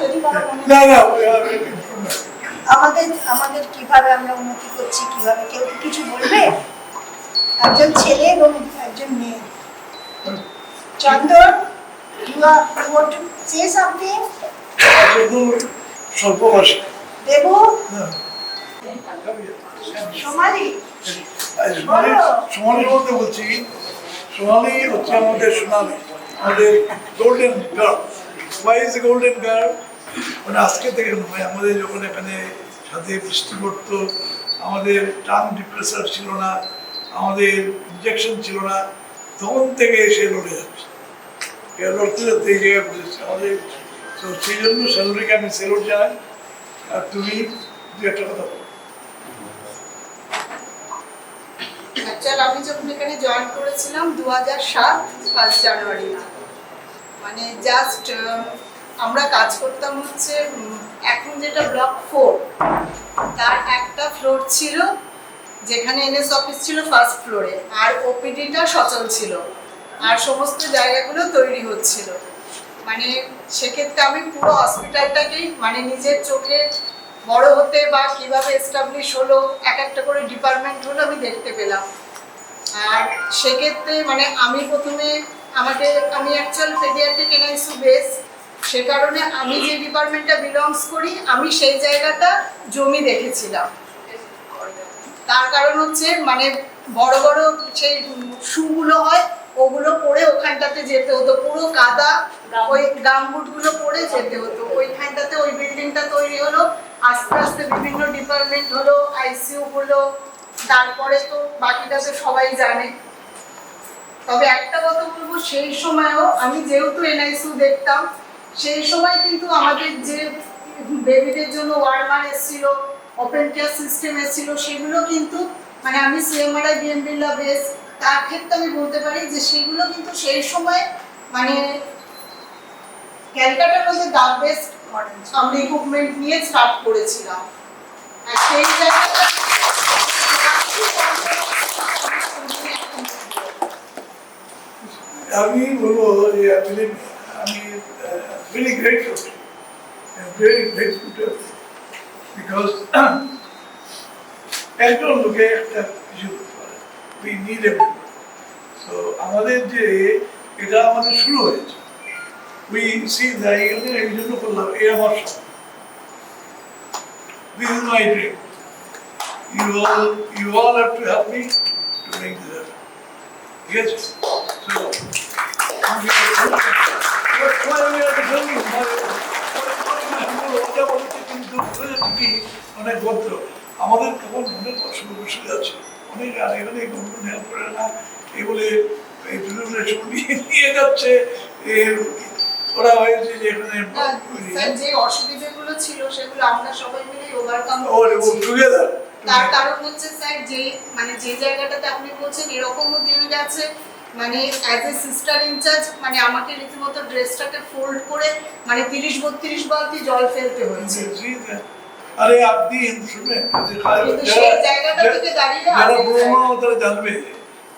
যদি কারো মনে না না আমাদের আমাদের কিভাবে আমরা উন্নতি করছি কিভাবে কেউ কি কিছু বলবে একজন ছেলে এবং একজন মেয়ে চন্দন you want to say something স্বল্প ভাষা দেবু সোমালি সোনালির মধ্যে বলছি সোনালি হচ্ছে আমাদের সোনালি আমাদের golden girl why is golden girl মানে আজকে থেকে নয় আমাদের যখন এখানে সাথে বৃষ্টি পড়তো আমাদের টাং ডিপ্রেসার ছিল না আমাদের ইঞ্জেকশন ছিল না তখন থেকে এসে লড়ে যাচ্ছে লড়তে লড়তে এই জায়গায় পৌঁছেছে আমাদের তো সেই জন্য সেলুরিকে আমি সেলুট জানাই আর তুমি দু একটা কথা বলো অ্যাকচুয়ালি আমি যখন এখানে জয়েন করেছিলাম 2007 ফার্স্ট জানুয়ারি মানে জাস্ট আমরা কাজ করতাম হচ্ছে এখন যেটা ব্লক 4 তার একটা ফ্লোর ছিল যেখানে এনএস অফিস ছিল ফার্স্ট ফ্লোরে আর ওপিডিটা সচল ছিল আর সমস্ত জায়গাগুলো তৈরি হচ্ছিল মানে সেক্ষেত্রে আমি পুরো হসপিটালটাকেই মানে নিজের চোখে বড় হতে বা কিভাবে এস্টাবলিশ হলো এক একটা করে ডিপার্টমেন্ট হলো আমি দেখতে পেলাম আর সেক্ষেত্রে মানে আমি প্রথমে আমি অ্যাকচুয়াল পেডিয়াট্রিক এনআইসিইউ বেস সে কারণে আমি যে ডিপার্টমেন্টটা বিলংস করি আমি সেই জায়গাটা জমি দেখেছিলাম তার কারণ হচ্ছে মানে বড় বড় সেই শুগুলো হয় ওগুলো পরে ওখানটাতে যেতে হতো পুরো কাদা ওই গামবুটগুলো পরে যেতে হতো ওইখানটাতে ওই বিল্ডিংটা তৈরি হলো আস্তে আস্তে বিভিন্ন ডিপার্টমেন্ট হলো আইসিইউ হলো তারপরে তো বাকিটা তো সবাই জানে তবে একটা কথা বলবো সেই সময়ও আমি যেহেতু এনআইসিইউ দেখতাম সেই সময় কিন্তু আমাদের যে বেবিদের জন্য ওয়ার্মার এসেছিল ওপেন কেয়ার সিস্টেম এসেছিল সেগুলো কিন্তু মানে আমি সিএমআরআই বিএম বিড়লা বেস তার ক্ষেত্রে আমি বলতে পারি যে সেগুলো কিন্তু সেই সময় মানে ক্যালকাটার মধ্যে দ্য বেস্ট আমরা ইকুইপমেন্ট নিয়ে স্টার্ট করেছিলাম। আর সেই জায়গাটা আমি বলবো যে আসলে আমি really grateful. I'm very grateful to everything. Because একজন লোকে একটা কিছু করতে পারে। We need everyone. So আমাদের যে এটা আমাদের শুরু হয়েছে। We see that এখানে এই জন্য করলাম এই আমার স্বপ্ন। This is my dream. You all have to help me to make this happen. Yes. So অনেক ভদ্র আমাদের তখন অনেক অসুবিধা আছে অনেক আর এখানে গভর্নমেন্ট হেল্প করে না এই বলে এই নিয়ে যাচ্ছে ওরা হয়েছে যে এখানে যে অসুবিধাগুলো ছিল সেগুলো আমরা সবাই মিলে ওভারকাম টুগেদার তার কারণ হচ্ছে স্যার যে মানে যে জায়গাটাতে আপনি বলছেন এরকমও দিন গেছে মানে অ্যাজ এ সিস্টার ইনচার্জ মানে আমাকে রীতিমতো ড্রেসটাকে ফোল্ড করে মানে 30-32 বালতি জল ফেলতে হয়েছে। আরে আপনি শুনবেন সেই জায়গাটা থেকে দাঁড়িয়ে যারা পুরোনো তারা জানবে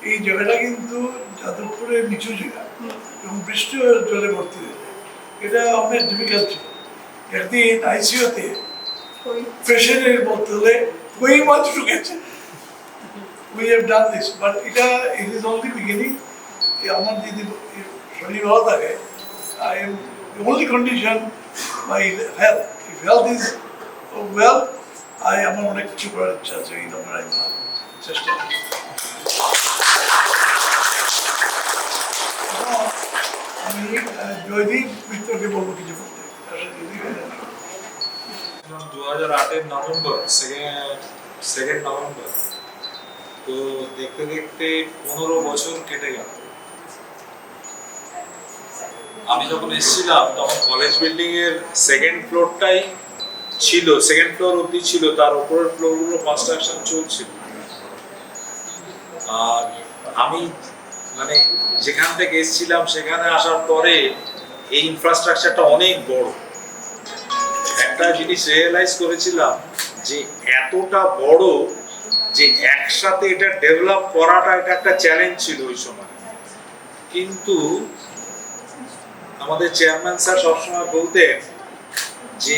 এই জায়গাটা কিন্তু যাদবপুরের নিচু জায়গা এবং বৃষ্টি জলে ভর্তি হয়ে যায় এটা অনেক ডিফিকাল্ট ছিল। একদিন আইসিইউতে পেশেন্টের বোতলে ওই মাছ ঢুকেছে। We have done this, but it is only beginning. আমার যদি শরীর ভালো থাকে I am the only condition my health. If health is well, আমার অনেক কিছু করার ইচ্ছা আছে এই নম্বর আমি চেষ্টা করি। আমি জয়দীপ মিত্রকে বলবো কিছু বলতে। 2008 নভেম্বর সেকেন্ড নভেম্বর তো দেখতে দেখতে 15 বছর কেটে গেল। আমি যখন এসেছিলাম তখন কলেজ বিল্ডিং এর সেকেন্ড ফ্লোরটাই ছিল, সেকেন্ড ফ্লোর অবধি ছিল, তার উপরের ফ্লোরগুলো কনস্ট্রাকশন চলছিল। আর আমি মানে যেখান থেকে এসেছিলাম সেখানে আসার পরে এই ইনফ্রাস্ট্রাকচারটা অনেক বড়। একটা জিনিস রিয়েলাইজ করেছিলাম যে এতটা বড় যে একসাথে এটা ডেভেলপ করাটা এটা একটা চ্যালেঞ্জ ছিল ওই সময়। কিন্তু আমাদের চেয়ারম্যান স্যার সবসময় বলতেন যে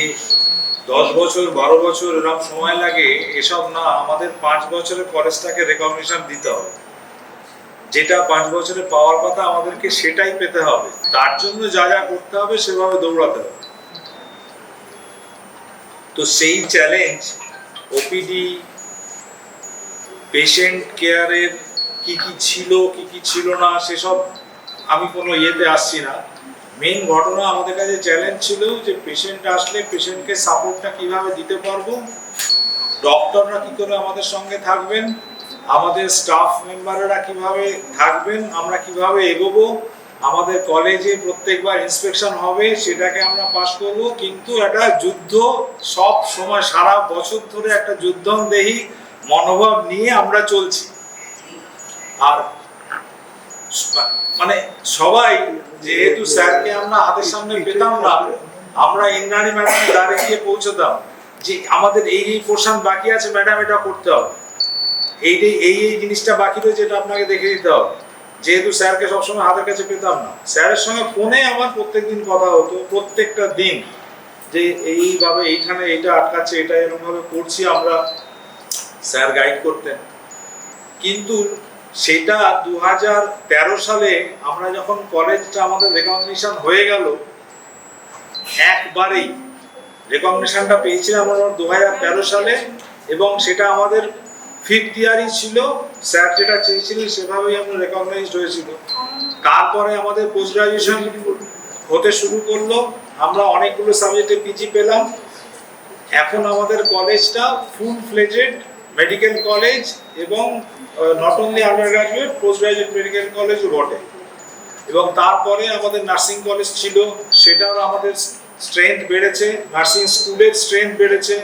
10 বছর 12 বছর এরকম সময় লাগে এসব না, আমাদের 5 বছরের কলেজটাকে রেকগনিশন দিতে হবে, যেটা 5 বছরে পাওয়ার কথা আমাদেরকে সেটাই পেতে হবে, তার জন্য যা যা করতে হবে সেভাবে দৌড়াতে হবে। তো সেই চ্যালেঞ্জ ওপিডি পেশেন্ট কেয়ারের কি কি ছিল কি কি ছিল না সেসব আমি কোনো ইয়েতে আসছি না। মেইন ঘটনা আমাদের কাছে চ্যালেঞ্জ ছিল যে পেশেন্ট আসলে পেশেন্টকে সাপোর্টটা কিভাবে দিতে পারবো, ডক্টররা কি করে আমাদের সঙ্গে থাকবেন, আমাদের স্টাফ মেম্বাররা কিভাবে থাকবেন, আমরা কিভাবে এগোবো, আমাদের কলেজে প্রত্যেকবার ইন্সপেকশন হবে সেটাকে আমরা পাস করব। কিন্তু একটা যুদ্ধ সব সময় সারা বছর ধরে একটা যুদ্ধদেহী মনোভাব নিয়ে আমরা চলছি। আর মানে সবাই যেহেতু স্যারকে আমরা হাতের সামনে পেতাম না, আমরা ইন্দ্রাণী ম্যাডামের দ্বারে গিয়ে পৌঁছতাম যে আমাদের এই এই পোর্শন বাকি আছে ম্যাডাম, এটা করতে হবে, এই জিনিসটা বাকি রয়েছে, এটা আপনাকে দেখে দিতে হবে। যেহেতু স্যারকে সবসময় হাতের কাছে পেতাম না, স্যারের সঙ্গে ফোনে আমার প্রত্যেকদিন কথা হতো, প্রত্যেকটা দিন যে এইভাবে এইখানে এইটা আটকাচ্ছে, এটা এরকমভাবে করছি আমরা, স্যার গাইড করতেন। কিন্তু সেটা 2013 সালে আমরা যখন কলেজটা আমাদের রেকগনিশন হয়ে গেল, একবারেই রেকগনিশনটা পেয়েছিলাম আমরা 2013 সালে, এবং সেটা আমাদের 5th ইয়ারই ছিল, স্যার যেটা চেয়েছিলেন সেভাবেই আমরা রেকগনাইজড হয়েছিল। তারপরে আমাদের পোস্ট গ্রাজুয়েশন হতে শুরু করলো, আমরা অনেকগুলো সাবজেক্টে পিজি পেলাম। এখন আমাদের কলেজটা ফুল ফ্লেজেড মেডিকেল কলেজ এবং not only undergraduate, postgraduate medical কলেজও বটে। এবং তারপরে আমাদের নার্সিং কলেজ ছিল, সেটাও আমাদের স্ট্রেংথ বেড়েছে, নার্সিং স্কুলের স্ট্রেংথ বেড়েছে,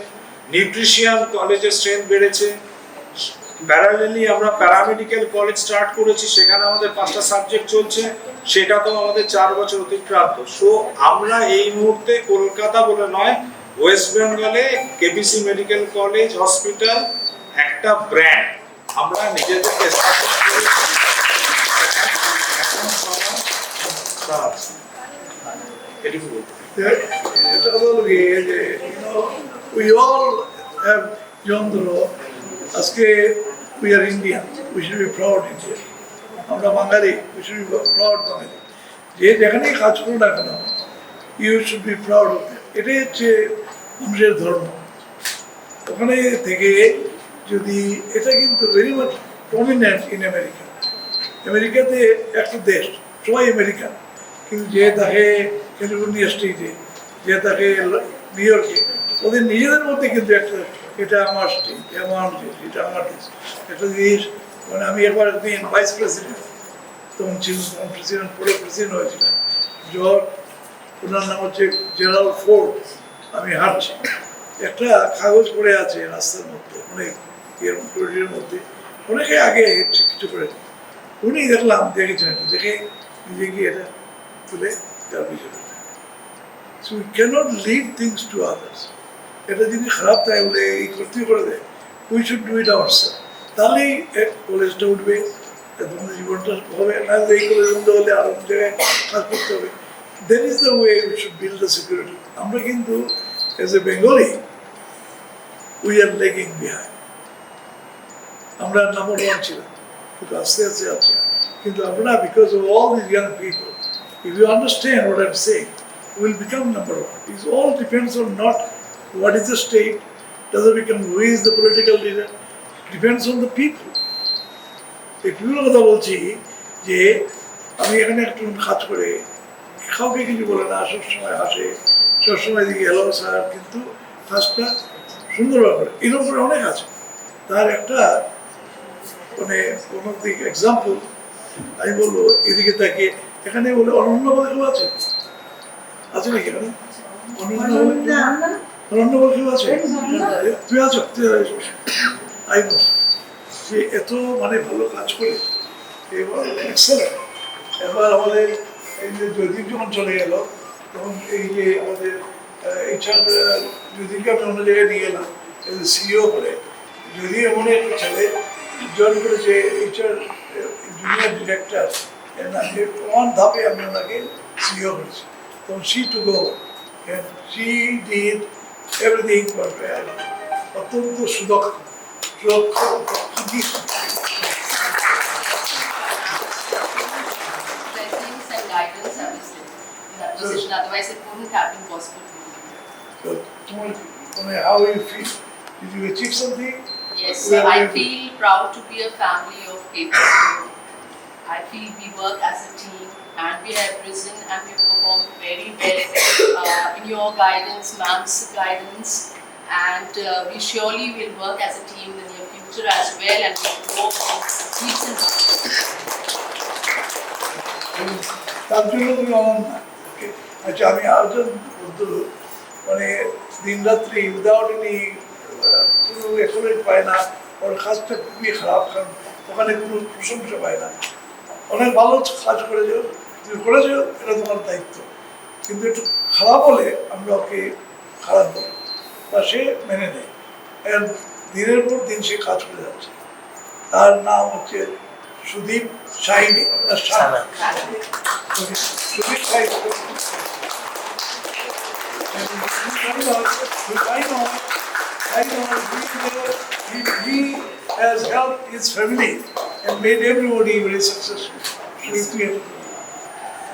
নিউট্রিশিয়ান কলেজের স্ট্রেংথ বেড়েছে, প্যারালেলি আমরা প্যারামেডিক্যাল কলেজ স্টার্ট করেছি, সেখানে আমাদের 5টা সাবজেক্ট চলছে, সেটা তো আমাদের 4 বছর অতিক্রান্ত। সো আমরা এই মুহূর্তে কলকাতা বলে নয়, ওয়েস্ট বেঙ্গলে কেপিসি মেডিকেল কলেজ হসপিটাল একটা ব্র্যান্ড আমরা নিজেদেরকে establish করেছি। এখন সবার এটুকু বলতে একটা কথা হলো কি যে we all have Yondro, আজকে we are Indian, we should be proud Indian. আমরা বাঙালি, we should be proud বাঙালি। যে যেখানেই কাজ করো না কেন, you should be proud of them. এটাই হচ্ছে মানুষের ধর্ম। ওখানে থেকে যদি এটা কিন্তু very much prominent in America. আমেরিকাতে একটা দেশ, সবাই আমেরিকান, কিন্তু যে থাকে ক্যালিফোর্নিয়া স্টেটে, যে থাকে নিউ ইয়র্কে, ওদের নিজেদের মধ্যে কিন্তু একটা এটা আমার স্টেট, আমার দেশ, এটা আমার দেশ একটা জিনিস। মানে আমি একবার একদিন ভাইস প্রেসিডেন্ট তখন ছিল, তখন প্রেসিডেন্ট পরে প্রেসিডেন্ট হয়েছিলাম, জর্জ, ওনার নাম হচ্ছে জেনারেল ফোর্ড। আমি হাঁটছি, একটা কাগজ পড়ে আছে রাস্তার মধ্যে, অনেক করিডোরের মধ্যে, অনেকে আগে কিছু করে, উনি দেখলাম দেখেছেন, এটা দেখে নিজে গিয়ে এটা তুলে তার পিছনে। So we cannot leave things to others. এটা যদি খারাপ থাকে বলে এই করতে করে দেয়, we should do it ourselves. তাহলেই কলেজটা উঠবে, তোমাদের জীবনটা হবে। না এই কলেজ বন্ধ হলে আরো জায়গায় কাজ করতে হবে। That is the way we should build the security. আমরা কিন্তু as a Bengali we are lagging behind. আমরা নাম্বার 1 ছিলাম, কিন্তু আস্তে আস্তে আছে। কিন্তু আমরা, because of all this young people, if you understand what I'm saying, we will become number 1. It all depends on not what is the state, doesn't become who is the political leader, it depends on the people. একটু কথা বলছি যে আমি এখানে একটু কাজ করে কাউকে কিছু বলে না, সবসময় হাসে, সবসময় দিকে হ্যালো স্যার, কিন্তু কাজটা সুন্দরভাবে করে। এর উপরে অনেক আছে। তার একটা মানে কোনো দিক এক্সাম্পল আমি বলবো, এদিকে তাকিয়ে এখানে বলে অনন্য বলে কেউ আছে, আছে নাকি এখানে অনন্য বলে কেউ আছে? তুই আছো, তুই আই নো সে এত মানে ভালো কাজ করে। এবার এবার আমাদের এই যে জয়দীপ যখন চলে গেল, তখন এই যে আমাদের এইচআর জয়দীপকে আমি অন্য জায়গায় নিয়ে গেলাম সিইও করে। যদি এমন একটা ছেলে জয়েন করেছে এইচআর জুনিয়র ডিরেক্টর, কোন ধাপে আমি ওনাকে সিইও করেছি, তখন she to go she did everything অত্যন্ত সুদক্ষ guidance I was in that position, otherwise it wouldn't have been possible for me. So, how you feel? Did you achieve something? Yes, I feel proud to be a family of KPC. I feel we work as a team and we have risen and we have performed very well in your guidance, ma'am's guidance, and we surely will work as a team in the near future as well, and we will grow in leaps and bounds. তার জন্য তুমি অমন না। আচ্ছা, আমি আরেকজন বলতে মানে দিন রাত্রি উইদাউট এনি কোনো এক্সপেরিমেন্ট পায় না, ওর কাজটা খুবই খারাপ, কারণ ওখানে কোনো প্রশংসা পায় না। অনেক ভালো কাজ করেছো, তুমি করেছো, এটা তোমার দায়িত্ব, কিন্তু একটু খারাপ হলে আমরা ওকে খারাপ বলি, তা সে মেনে নেয়। দিনের পর দিন সে কাজ করে যাচ্ছে। তার নাম হচ্ছে Sudip Saini, Sudip Saini. He has helped his family and made everybody very successful.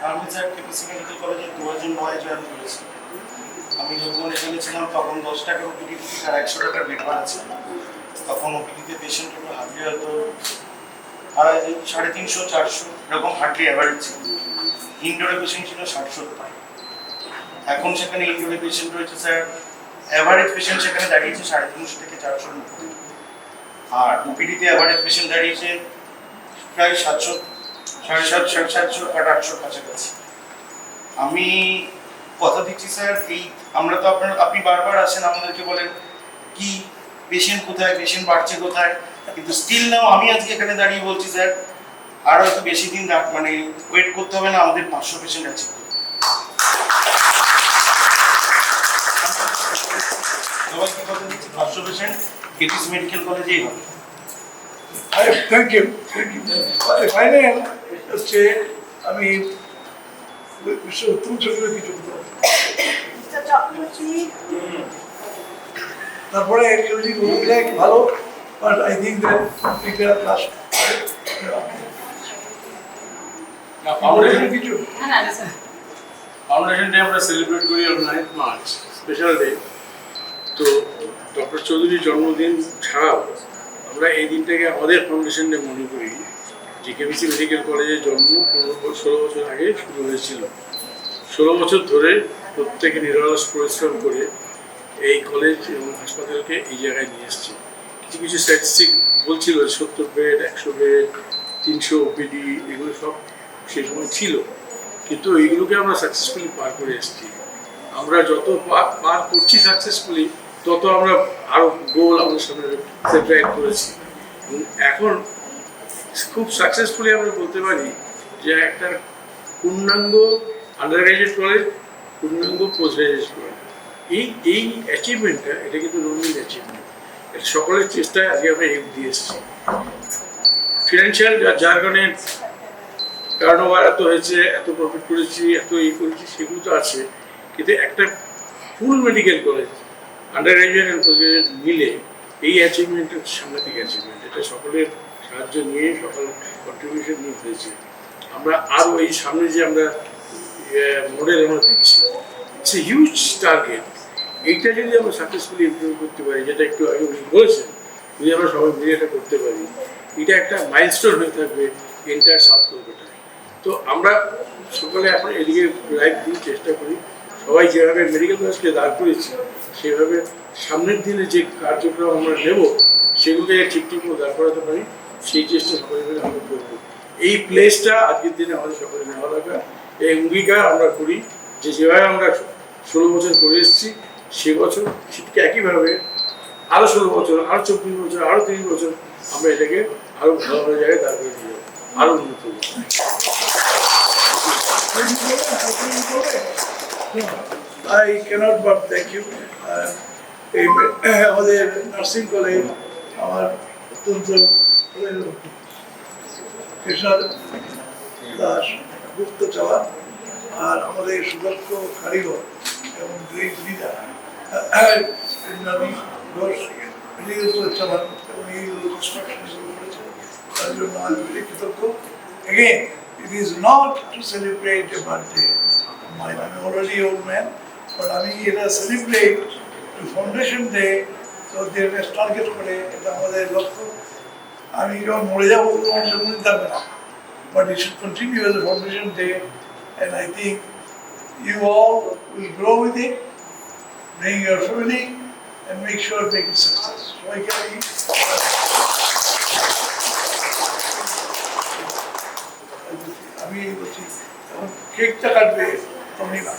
আমি স্যার কেপিসি মেডিকেল কলেজে 2009 জয়েন করেছি। আমি যখন এখানে ছিলাম তখন 10 টাকার ওপিডি টিকিট আর 100 টাকার বেড ভাড়া ছিল। তখন ওপিডিতে পেশেন্ট একটু হার্ডলি হয়তো 350-400 এরকম হার্ডলি অ্যাভারেজ ছিল। ইনডোরে পেশেন্ট ছিল 60-70। এখন সেখানে ইনডোরে পেশেন্ট রয়েছে স্যার, অ্যাভারেজ পেশেন্ট সেখানে দাঁড়িয়েছে 350 থেকে 400 মধ্যে, আর ওপিডিতে অ্যাভারেজ পেশেন্ট দাঁড়িয়েছে প্রায় 700, 750, 800 কাছাকাছি। আমি কথা দিচ্ছি স্যার, এই আমরা তো আপনি বারবার আসেন, আমাদেরকে বলেন কি পেশেন্ট কোথায়, পেশেন্ট বাড়ছে কোথায়, কিন্তু স্টিল নাও আমি আজকে এখানে দাঁড়িয়ে বলছি স্যার আর হয়তো বেশি দিন মানে ওয়েট করতে হবে না, আমাদের 500 পেশেন্ট আছে। সবাইকে কথা দিচ্ছি 500 পেশেন্ট কেপিসি মেডিকেল কলেজেই হবে। থ্যাংক ইউ ফাইনাল হচ্ছে আমি উত্তম ছবির কিছু তারপরে অ্যাকচুয়ালি ভালো, বাট আই থিঙ্ক দ্যাট এটা লাস্ট কিছু ফাউন্ডেশন ডে আমরা সেলিব্রেট করি on 9th March, special day. তো ডক্টর চৌধুরীর জন্মদিন ছাড়াও আমরা এই দিনটাকে আমাদের ফাউন্ডেশন ডে মনে করি, যে কেপিসি মেডিকেল কলেজের জন্ম 16 বছর আগে শুরু হয়েছিল। 16 বছর ধরে প্রত্যেকে নিরলস পরিশ্রম করে এই কলেজ এবং হাসপাতালকে এই জায়গায় নিয়ে এসছে। কিছু কিছু স্ট্যাটিস্টিক বলছিল 70 বেড, 100 বেড, 300 ওপিডি, এগুলো সব সেই সময় ছিল, কিন্তু এইগুলোকে আমরা সাকসেসফুলি পার করে এসেছি। আমরা যত পার করছি সাকসেসফুলি, তত আমরা আরও গোল আমাদের সামনে সেট করেছি। এবং এখন খুব সাকসেসফুলি আমরা বলতে পারি যে একটা পূর্ণাঙ্গ আন্ডার গ্রাজুয়েট কলেজ, পূর্ণাঙ্গ পোস্ট গ্রাজুয়েট কলেজ, এই অ্যাচিভমেন্টটা এটা কিন্তু রঙিন অ্যাচিভমেন্ট। এটা সকলের চেষ্টায় আজকে আমরা দিয়ে এসেছি। ফিনান্সিয়াল যার কারণে টার্নওভার এত হয়েছে, এত প্রফিট করেছি, এত করেছি, সেগুলো তো আছে, কিন্তু একটা full medical college undergraduate and postgraduate মিলে এই অ্যাচিভমেন্টের সাংঘাতিক অ্যাচিভমেন্ট। এটা সকলের সাহায্য নিয়ে, সকল কন্ট্রিবিউশন নিয়ে হয়েছে। আমরা আরও এই সামনে যে আমরা মডেল আমরা দেখছি, ইটস এ হিউজ টার্গেট। এইটা যদি আমরা সাকসেসফুলি ইমপ্লিমেন্ট করতে পারি, যেটা একটু আগে উনি বলেছেন, যদি আমরা সবাই মিলে এটা করতে পারি, এটা একটা মাইলস্টোন হয়ে থাকবে এন্টায়ার সাউথ কলকাতায়। তো আমরা সকলে এখন এদিকে লাইফ দিয়ে চেষ্টা করি, সবাই যেভাবে মেডিকেল কলেজকে দাঁড় করেছি সেভাবে সামনের দিনে যে কার্যক্রম আমরা নেব সেগুলোকে ঠিক মতো দাঁড় করাতে পারি, সেই চেষ্টা সকলে মিলে আমরা করবো। এই প্লেসটা আজকের দিনে আমাদের সকলে নেওয়া দরকার। এই অঙ্গীকার আমরা করি যে যেভাবে আমরা 16 বছর করে এসেছি, সে বছর ঠিক একইভাবে আরও 16 বছর, আরও 24 বছর, আরও 30 বছর আমরা এটাকে আরও ভালো ভালো জায়গায় দাঁড় করে দিয়ে যাবো, আরও উন্নত করবো। I cannot but thank you. আমাদের নার্সিং কলেজ আমার অত্যন্ত কৃষ্ণ দাস গুপ্ত চালান, আর আমাদের সুদক্ষ কারিগর এবং great leader Ghosh medical college চালান এবং এইগুলো কনস্ট্রাকশন শুরু করেছেন, তার জন্য আমি very কৃতজ্ঞ। Again, it is not to celebrate a birthday of mine. I'm already old man, but আমি এটা সেলিব্রেট টু ফাউন্ডেশন ডে, তো দেশ টার্গেট করে এটা আমাদের লক্ষ্য। আমি যখন মরে যাবো মানুষের মনে থাকবে না, but it should continue as a foundation day, and I think you all will grow with it, bring your family, and make sure make it success. সবাইকে আমি বলছি এখন কেকটা কাটবে তখনই না।